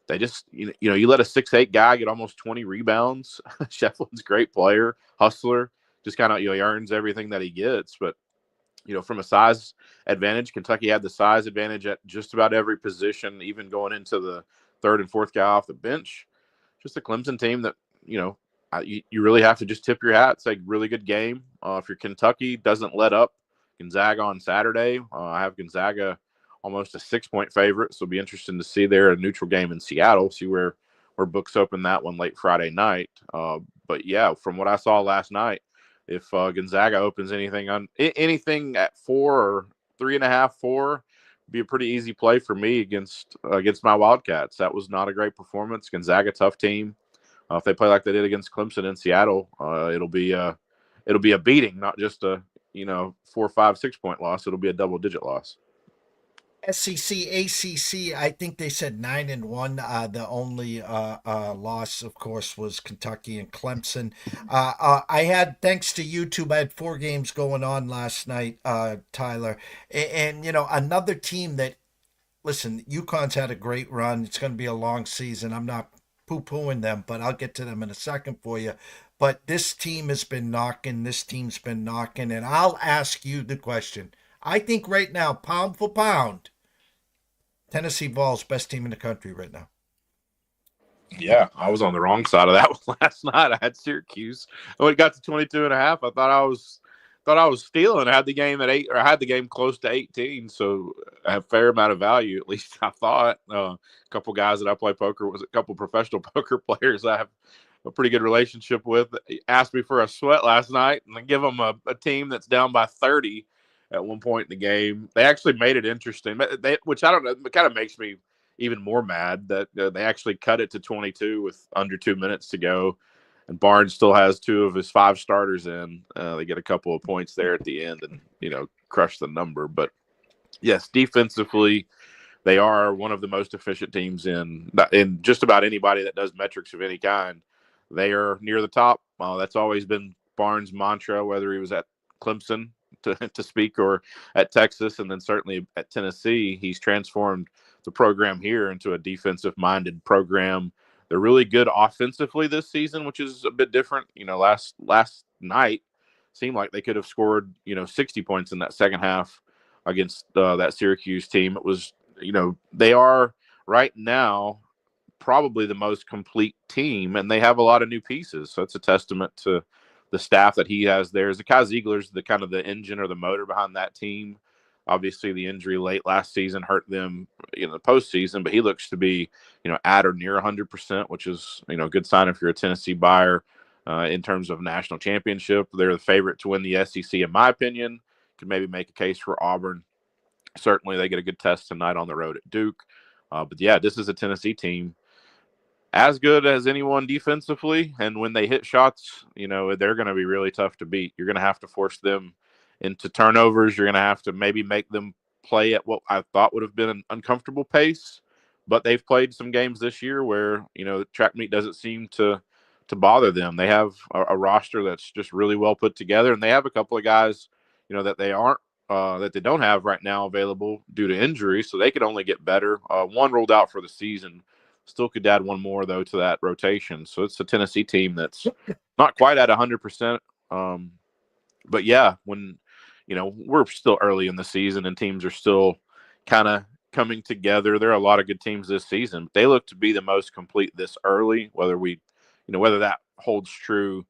They just, you let a 6'8" guy get almost 20 rebounds. Scheffler's a great player, hustler. Just kind of, he earns everything that he gets. But, from a size advantage, Kentucky had the size advantage at just about every position, even going into the third and fourth guy off the bench. Just a Clemson team that, you really have to just tip your hat, say really good game. If your Kentucky doesn't let up Gonzaga on Saturday, I have Gonzaga almost a 6-point favorite. So it'll be interesting to see there a neutral game in Seattle, see where books open that one late Friday night. But yeah, from what I saw last night, if Gonzaga opens anything at 4 or 3.5, 4, be a pretty easy play for me against my Wildcats. That was not a great performance. Gonzaga, tough team. If they play like they did against Clemson in Seattle, it'll be a beating, not just a 4, 5, 6-point loss. It'll be a double-digit loss. SEC, ACC, I think they said 9-1. The only loss, of course, was Kentucky and Clemson. I had, thanks to YouTube, I had 4 games going on last night, Tyler. And another team that, listen, UConn's had a great run. It's going to be a long season. I'm not poo-pooing them, but I'll get to them in a second for you. But this team has been knocking. This team's been knocking. And I'll ask you the question. I think right now, pound for pound, Tennessee Vols best team in the country right now. Yeah, I was on the wrong side of that one last night. I had Syracuse. When it got to 22.5, I thought I was stealing. I had the game at 8, or I had the game close to 18, so I have a fair amount of value. At least I thought. A couple guys that I play poker with, a couple professional poker players I have a pretty good relationship with, asked me for a sweat last night, and I give them a team that's down by 30 at one point in the game. They actually made it interesting, which I don't know. It kind of makes me even more mad that they actually cut it to 22 with under 2 minutes to go. And Barnes still has 2 of his 5 starters in. They get a couple of points there at the end and, crush the number. But, yes, defensively, they are one of the most efficient teams in just about anybody that does metrics of any kind. They are near the top. That's always been Barnes' mantra, whether he was at Clemson to speak or at Texas, and then certainly at Tennessee. He's transformed the program here into a defensive-minded program. They're really good offensively this season, which is a bit different. Last night seemed like they could have scored, 60 points in that second half against that Syracuse team. It was, they are right now probably the most complete team, and they have a lot of new pieces. So it's a testament to the staff that he has there. Zakai Ziegler's the kind of the engine or the motor behind that team. Obviously, the injury late last season hurt them in the postseason, but he looks to be, at or near 100%, which is, a good sign if you're a Tennessee buyer in terms of national championship. They're the favorite to win the SEC, in my opinion. Could maybe make a case for Auburn. Certainly, they get a good test tonight on the road at Duke. But yeah, this is a Tennessee team as good as anyone defensively, and when they hit shots, they're going to be really tough to beat. You're going to have to force them into turnovers. You're going to have to maybe make them play at what I thought would have been an uncomfortable pace, but they've played some games this year where, track meet doesn't seem to bother them. They have a roster that's just really well put together, and they have a couple of guys, that they aren't, that they don't have right now available due to injury, so they could only get better. One ruled out for the season. Still could add one more, though, to that rotation. So it's a Tennessee team that's not quite at 100%. But, yeah, when, we're still early in the season and teams are still kind of coming together. There are a lot of good teams this season. They look to be the most complete this early, whether that holds true,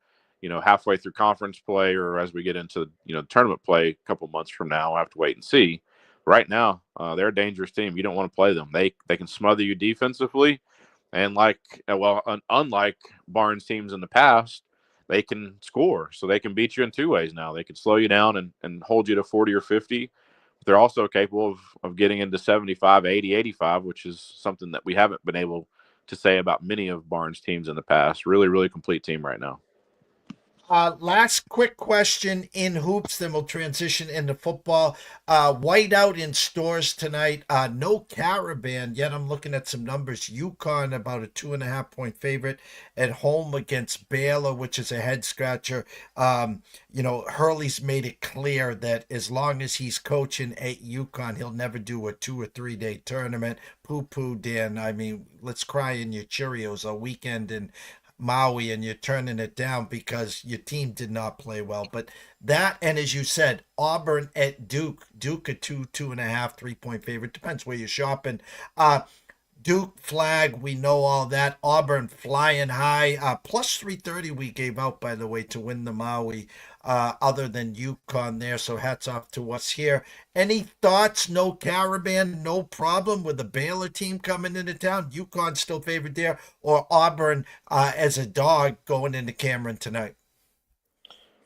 halfway through conference play or as we get into, tournament play a couple months from now. We'll have to wait and see. Right now, they're a dangerous team. You don't want to play them. They can smother you defensively. And unlike Barnes teams in the past, they can score. So they can beat you in 2 ways now. They can slow you down and hold you to 40 or 50. But they're also capable of getting into 75, 80, 85, which is something that we haven't been able to say about many of Barnes teams in the past. Really, really complete team right now. Last quick question in hoops, then we'll transition into football. Whiteout in stores tonight. No Caravan yet. I'm looking at some numbers. UConn about a 2.5-point favorite at home against Baylor, which is a head scratcher. Hurley's made it clear that as long as he's coaching at UConn, he'll never do a 2 or 3 day tournament. Poo, Dan. I mean, let's cry in your Cheerios a weekend in Maui and you're turning it down because your team did not play well. But that, and as you said, Auburn at Duke a 2.5, 3-point favorite. Depends where you're shopping. Duke flag, we know all that. Auburn flying high. Plus 330 we gave out, by the way, to win the Maui, other than UConn there. So hats off to us here. Any thoughts? No Caravan, no problem with the Baylor team coming into town. UConn still favored there, or Auburn as a dog going into Cameron tonight?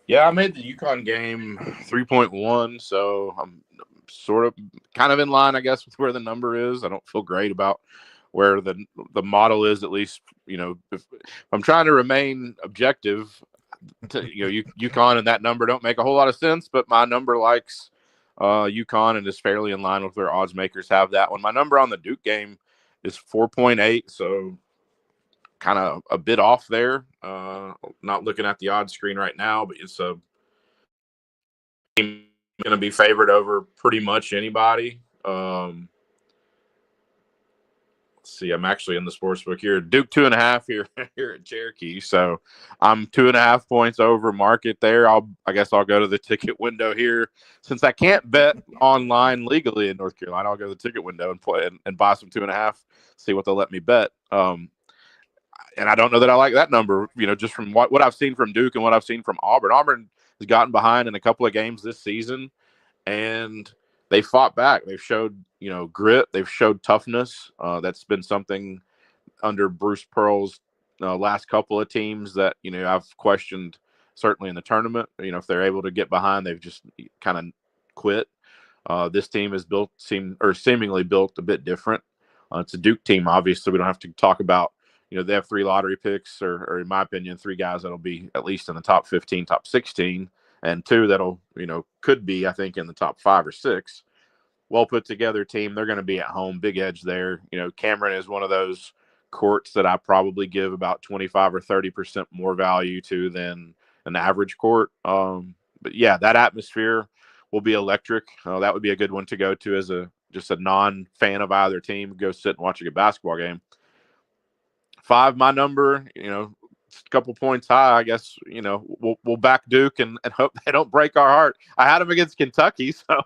Yeah, I made the UConn game 3.1, so I'm sort of kind of in line, I guess, with where the number is. I don't feel great about where the model is, at least, if I'm trying to remain objective, UConn and that number don't make a whole lot of sense, but my number likes UConn and is fairly in line with where odds makers have that one. My number on the Duke game is 4.8, so kind of a bit off there. Not looking at the odds screen right now, but it's a game going to be favored over pretty much anybody. Let's see, I'm actually in the sports book here. Duke 2.5 here at Cherokee. So I'm 2.5 points over market there. I guess I'll go to the ticket window here. Since I can't bet online legally in North Carolina, I'll go to the ticket window and play and buy some 2.5, see what they'll let me bet. And I don't know that I like that number, just from what I've seen from Duke and what I've seen from Auburn. Auburn has gotten behind in a couple of games this season, and they fought back. They've showed, grit. They've showed toughness. That's been something under Bruce Pearl's last couple of teams that, I've questioned certainly in the tournament. If they're able to get behind, they've just kind of quit. This team is seemingly built a bit different. It's a Duke team, obviously. We don't have to talk about, they have 3 lottery picks, or in my opinion, 3 guys that'll be at least in the top 15, top 16, and 2 that'll, could be, I think, in the top 5 or 6. Well put together team. They're going to be at home. Big edge there. Cameron is one of those courts that I probably give about 25 or 30% more value to than an average court. But yeah, that atmosphere will be electric. That would be a good one to go to as just a non-fan of either team. Go sit and watch a good basketball game. 5, my number, a couple points high, I guess, we'll back Duke and hope they don't break our heart. I had them against Kentucky, so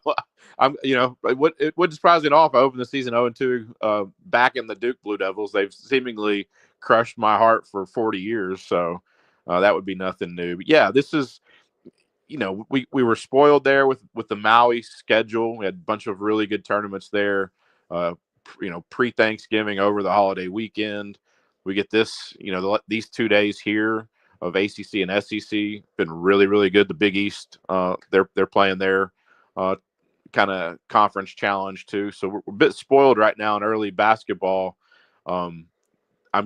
it wouldn't surprise me at all if I opened the season 0-2 back in the Duke Blue Devils. They've seemingly crushed my heart for 40 years, so that would be nothing new. But yeah, this is, we were spoiled there with the Maui schedule. We had a bunch of really good tournaments there, pre-Thanksgiving over the holiday weekend. We get this, these 2 days here of ACC and SEC been really, really good. The Big East, they're playing their kind of conference challenge too. So we're a bit spoiled right now in early basketball. I'm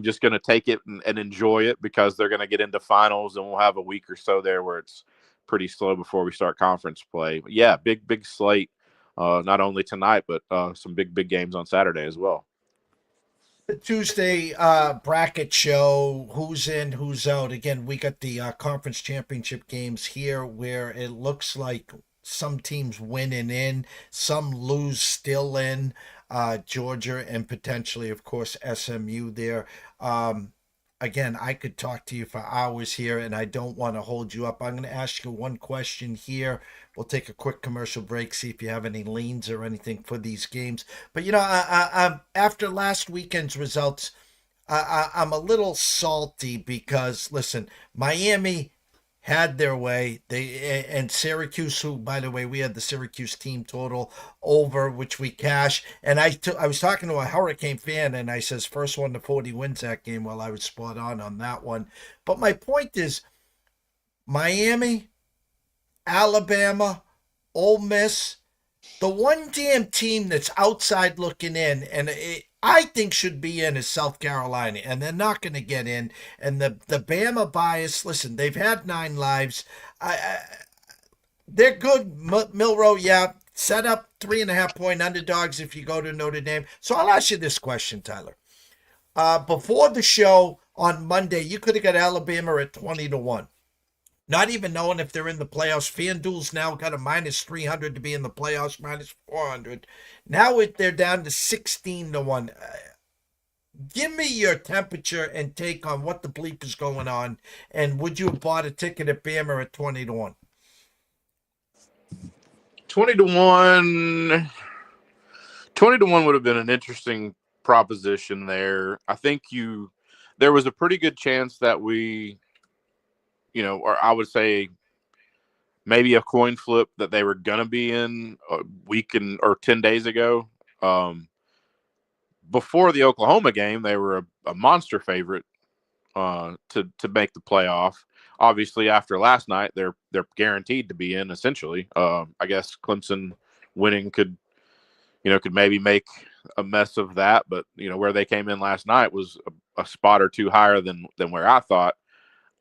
just going to take it and enjoy it because they're going to get into finals, and we'll have a week or so there where it's pretty slow before we start conference play. But yeah, big slate, not only tonight, but some big games on Saturday as well. The Tuesday bracket show, who's in, who's out. Again, we got the conference championship games here where it looks like some teams winning in, some lose still in, Georgia and potentially, of course, SMU there. Again, I could talk to you for hours here, and I don't want to hold you up. I'm going to ask you one question here. We'll take a quick commercial break, see if you have any leans or anything for these games. But, after last weekend's results, I'm a little salty because, listen, Miami had their way. And Syracuse, who, by the way, we had the Syracuse team total over, which we cashed. And I was talking to a Hurricane fan, and I says, first 1 to 40 wins that game. Well, I was spot on that one. But my point is, Miami, Alabama, Ole Miss, the one damn team that's outside looking in, and I think should be in, is South Carolina, and they're not going to get in. And the Bama bias, listen, they've had 9 lives. They're good. Milroe, yeah, set up 3.5-point underdogs if you go to Notre Dame. So I'll ask you this question, Tyler. Before the show on Monday, you could have got Alabama at 20-1. Not even knowing if they're in the playoffs. FanDuel's now got a -300 to be in the playoffs, -400. Now they're down to 16-1. Give me your temperature and take on what the bleep is going on, and would you have bought a ticket at Bama at 20-1? 20-1. 20-1 would have been an interesting proposition there. I think there was a pretty good chance that we, or I would say maybe a coin flip that they were going to be in a week or 10 days ago. Before the Oklahoma game, they were a monster favorite to make the playoff. Obviously, after last night, they're guaranteed to be in, essentially. I guess Clemson winning could maybe make a mess of that, but where they came in last night was a spot or two higher than where I thought.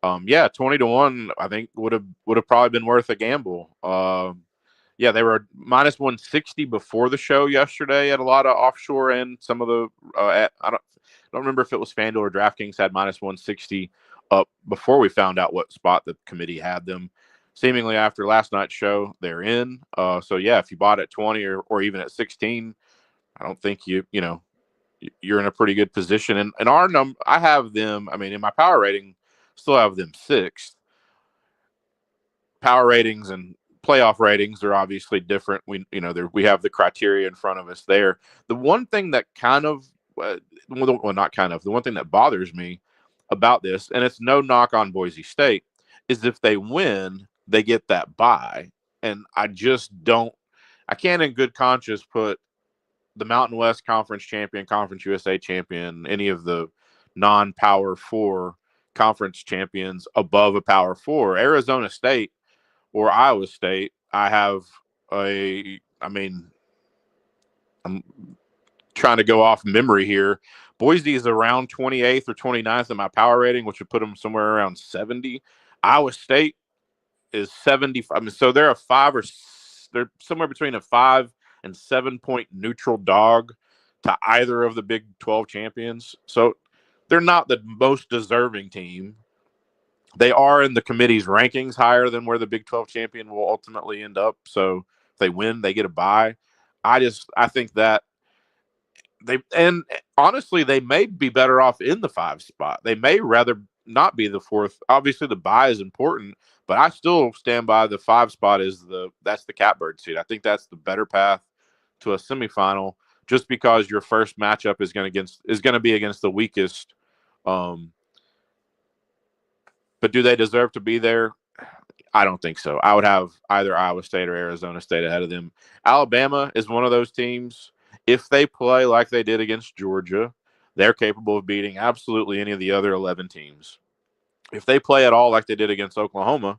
20-1, I think would have probably been worth a gamble. They were -160 before the show yesterday at a lot of offshore and some of the I don't remember if it was FanDuel or DraftKings had -160 up before we found out what spot the committee had them. Seemingly after last night's show, they're in. If you bought at 20 or even at 16, I don't think you're in a pretty good position. And our I have them. I mean, in my power rating, still have them 6th. Power ratings and playoff ratings are obviously different. We have the criteria in front of us there. The one thing that kind of, well, not kind of, the one thing that bothers me about this, and it's no knock on Boise State, is if they win, they get that bye. And I can't in good conscience put the Mountain West Conference champion, Conference USA champion, any of the non-Power 4 conference champions above a Power 4. Arizona State or Iowa State, I'm trying to go off memory here. Boise is around 28th or 29th in my power rating, which would put them somewhere around 70. Iowa State is 70. I mean, so they're they're somewhere between a 5 and 7 point neutral dog to either of the Big 12 champions. So they're not the most deserving team. They are in the committee's rankings higher than where the Big 12 champion will ultimately end up. So if they win, they get a bye. I think that honestly, they may be better off in the 5 spot. They may rather not be the 4th. Obviously, the bye is important, but I still stand by the 5 spot that's the catbird seat. I think that's the better path to a semifinal, just because your first matchup is going to be against the weakest. But do they deserve to be there? I don't think so. I would have either Iowa State or Arizona State ahead of them. Alabama is one of those teams. If they play like they did against Georgia, they're capable of beating absolutely any of the other 11 teams. If they play at all like they did against Oklahoma,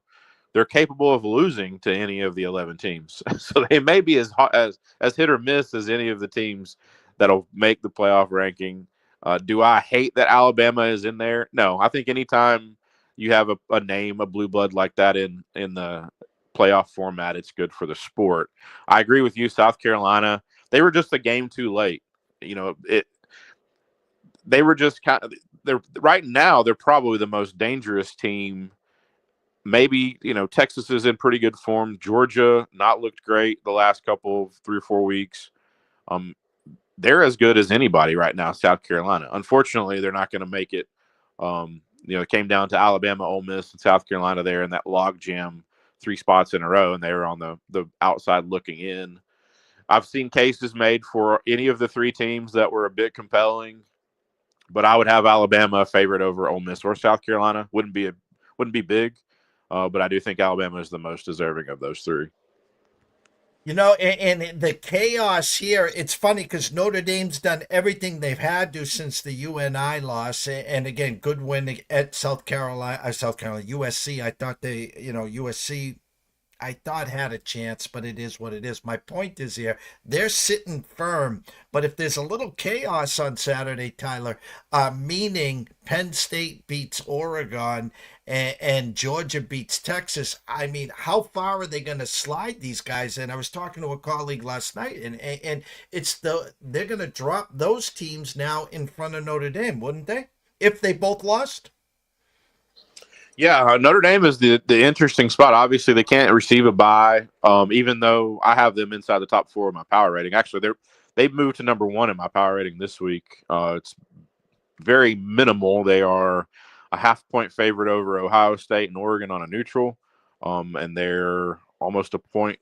they're capable of losing to any of the 11 teams. So they may be as hit or miss as any of the teams that'll make the playoff ranking. Do I hate that Alabama is in there? No. I think anytime you have a name, a blue blood like that in the playoff format, it's good for the sport. I agree with you. South Carolina, they were just a game too late. They were just right now, they're probably the most dangerous team. Maybe, Texas is in pretty good form. Georgia not looked great the last couple of 3 or 4 weeks. They're as good as anybody right now, South Carolina. Unfortunately, they're not going to make it. It came down to Alabama, Ole Miss, and South Carolina there in that log jam 3 spots in a row, and they were on the outside looking in. I've seen cases made for any of the 3 teams that were a bit compelling, but I would have Alabama a favorite over Ole Miss or South Carolina. Wouldn't be big, but I do think Alabama is the most deserving of those 3. And the chaos here, it's funny because Notre Dame's done everything they've had to since the UNI loss. And again, good win at South Carolina, USC. I thought USC, I thought had a chance, but it is what it is. My point is here, they're sitting firm. But if there's a little chaos on Saturday, Tyler, meaning Penn State beats Oregon and Georgia beats Texas, I mean, how far are they going to slide these guys in? I was talking to a colleague last night, and they're going to drop those teams now in front of Notre Dame, wouldn't they? If they both lost? Yeah, Notre Dame is the interesting spot. Obviously, they can't receive a bye, even though I have them inside the top 4 of my power rating. Actually, they've moved to number 1 in my power rating this week. It's very minimal. They are a half-point favorite over Ohio State and Oregon on a neutral, and they're almost a point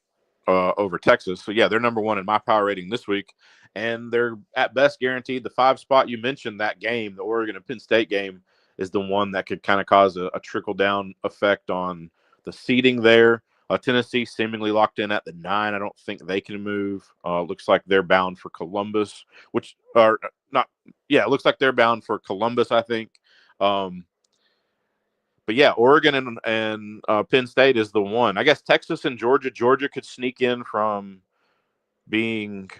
over Texas. So, yeah, they're number 1 in my power rating this week, and they're at best guaranteed the 5 spot. You mentioned that game, the Oregon and Penn State game, is the one that could kind of cause a trickle-down effect on the seeding there. Tennessee seemingly locked in at the 9. I don't think they can move. Looks like they're bound for Columbus, it looks like they're bound for Columbus, I think. But yeah, Oregon and Penn State is the one. I guess Texas and Georgia could sneak in from being,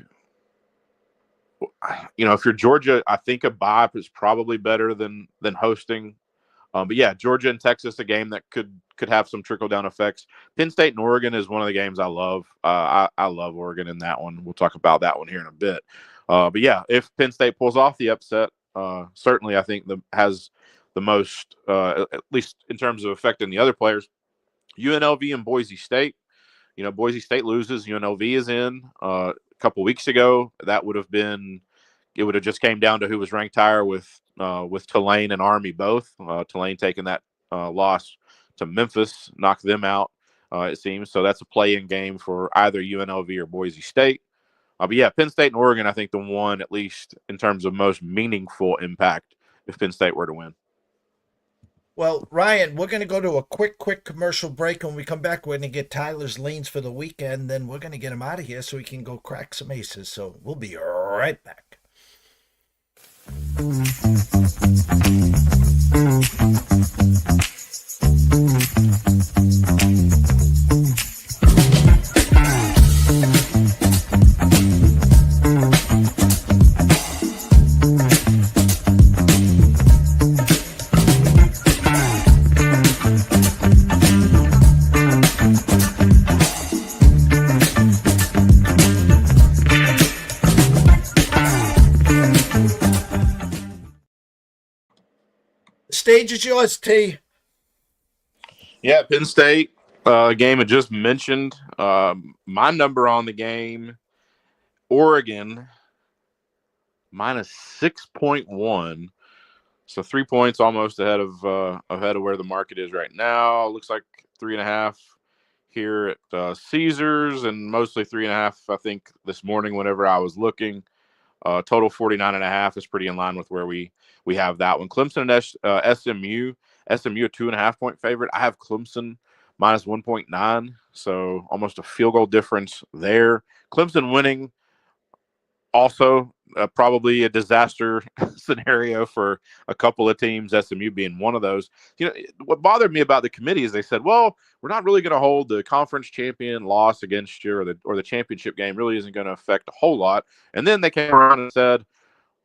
if you're Georgia, I think a bye is probably better than hosting. But yeah, Georgia and Texas, a game that could have some trickle down effects. Penn State and Oregon is one of the games I love. I love Oregon in that one. We'll talk about that one here in a bit. But yeah, if Penn State pulls off the upset, certainly I think has the most, at least in terms of affecting the other players. UNLV and Boise State. Boise State loses. UNLV is in. A couple weeks ago, that would have been it would have just came down to who was ranked higher with Tulane and Army both. Tulane taking that loss to Memphis, knocked them out, it seems. So that's a play-in game for either UNLV or Boise State. But yeah, Penn State and Oregon, I think the one, at least in terms of most meaningful impact, if Penn State were to win. Well, Ryan, we're going to go to a quick commercial break. When we come back, we're going to get Tyler's leans for the weekend. Then we're going to get him out of here so he can go crack some aces. So we'll be right back. Stage is yours, T. Yeah, Penn State game I just mentioned. My number on the game, Oregon minus 6.1. So 3 points almost ahead of where the market is right now. Looks like 3.5 here at Caesars, and mostly 3.5, I think, this morning whenever I was looking. Total 49.5 is pretty in line with where we have that one. Clemson and SMU a 2.5 point favorite. I have Clemson minus 1.9, so almost a field goal difference there. Clemson winning, also probably a disaster scenario for a couple of teams, SMU being one of those. You know, what bothered me about the committee is they said, well, we're not really going to hold the conference champion loss against you, or the championship game really isn't going to affect a whole lot. And then they came around and said,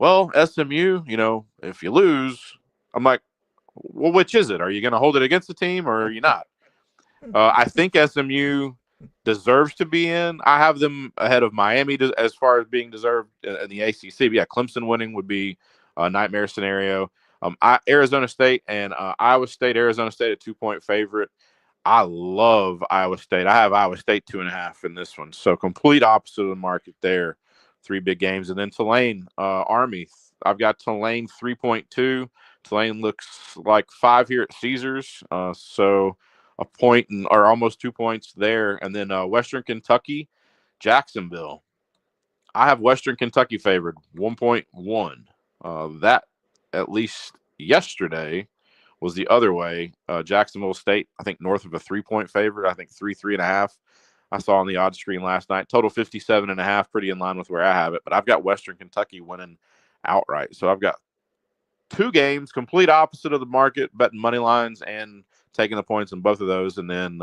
well, SMU, you know, if you lose, I'm like, well, which is it? Are you going to hold it against the team or are you not? I think SMU deserves to be in. I have them ahead of Miami as far as being deserved in the ACC. But yeah, Clemson winning would be a nightmare scenario. Arizona State and Iowa State. Arizona State a 2-point favorite. I love Iowa State. I have Iowa State 2.5 in this one. So complete opposite of the market there. 3 big games. And then Tulane, Army. I've got Tulane 3.2. Tulane looks like 5 here at Caesars. So a point or almost 2 points there. And then Western Kentucky, Jacksonville. I have Western Kentucky favored 1.1. That, at least yesterday, was the other way. Jacksonville State, I think, north of a 3-point favorite. I think 3.5. I saw on the odds screen last night. Total 57.5, pretty in line with where I have it. But I've got Western Kentucky winning outright. So I've got 2 games, complete opposite of the market, betting money lines and taking the points in both of those. And then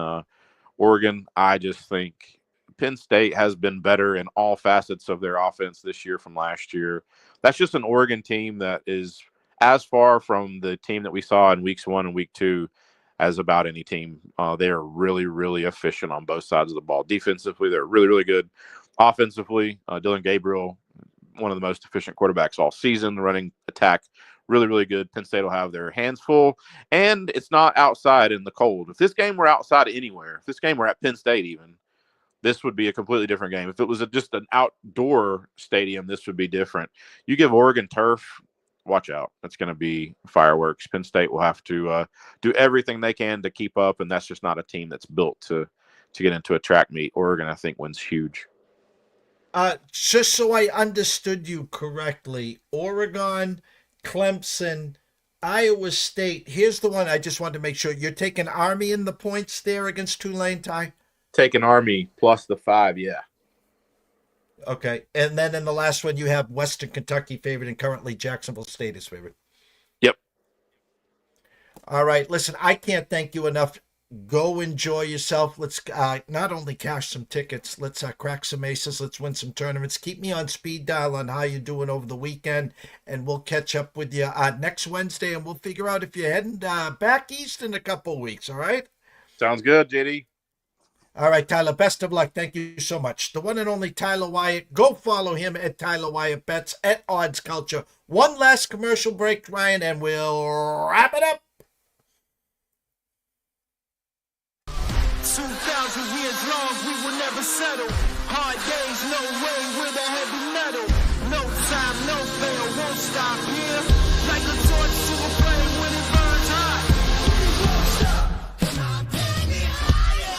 Oregon, I just think Penn State has been better in all facets of their offense this year from last year. That's just an Oregon team that is as far from the team that we saw in weeks 1 and week 2 as about any team. They are really, really efficient on both sides of the ball. Defensively, they're really, really good. Offensively, Dylan Gabriel, one of the most efficient quarterbacks all season. Running attack, really, really good. Penn State will have their hands full, and it's not outside in the cold. If this game were outside anywhere, if this game were at Penn State even, this would be a completely different game. If it was just an outdoor stadium, this would be different. You give Oregon turf, watch out. That's going to be fireworks. Penn State will have to do everything they can to keep up, and that's just not a team that's built to get into a track meet. Oregon, I think, wins huge. Just so I understood you correctly, Oregon, Clemson, Iowa State. Here's the one I just wanted to make sure. You're taking Army in the points there against Tulane, Ty? Taking Army plus the 5, yeah. Okay. And then in the last one, you have Western Kentucky favored, and currently Jacksonville State is favored. Yep. All right. Listen, I can't thank you enough. Go enjoy yourself. Let's not only cash some tickets, let's crack some aces. Let's win some tournaments. Keep me on speed dial on how you're doing over the weekend, and we'll catch up with you next Wednesday, and we'll figure out if you're heading back east in a couple of weeks. All right? Sounds good, JD. All right, Tyler, best of luck. Thank you so much. The one and only Tyler Wyatt. Go follow him at Tyler Wyatt Bets at Odds Culture. One last commercial break, Ryan, and we'll wrap it up. 2,000 years long, we will never settle. Hard days, no way, with a heavy metal. No time, no fail, won't stop here. Like a torch to a flame when it burns hot. Won't stop. Come on, take me higher.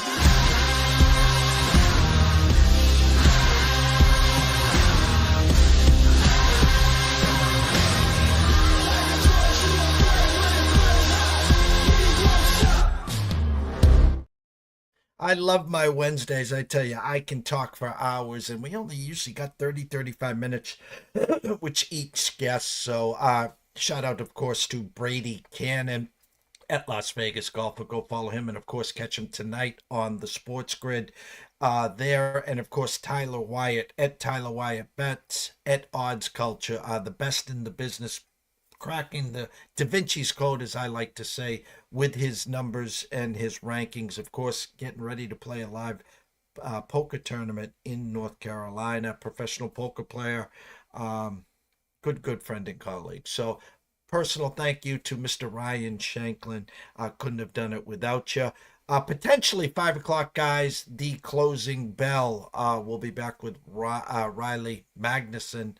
I love my Wednesdays. I tell you, I can talk for hours, and we only usually got 30-35 minutes with each guest. So shout out, of course, to Brady Kannon at Las Vegas Golfer. Go follow him, and of course catch him tonight on the Sports Grid there. And of course Tyler Wyatt at Tyler Wyatt Bets at Odds Culture, the best in the business, cracking the Da Vinci's Code, as I like to say, with his numbers and his rankings. Of course, getting ready to play a live poker tournament in North Carolina. Professional poker player, good friend and colleague. So personal thank you to Mr. Ryan Shanklin. Couldn't have done it without you. Potentially 5 o'clock, guys, the closing bell. We'll be back with Riley Magnuson.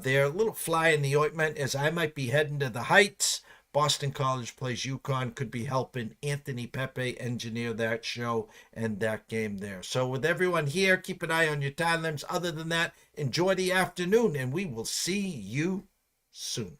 They're a little fly in the ointment, as I might be heading to the Heights. Boston College plays UConn. Could be helping Anthony Pepe engineer that show and that game there. So with everyone here, keep an eye on your time limits. Other than that, enjoy the afternoon, and we will see you soon.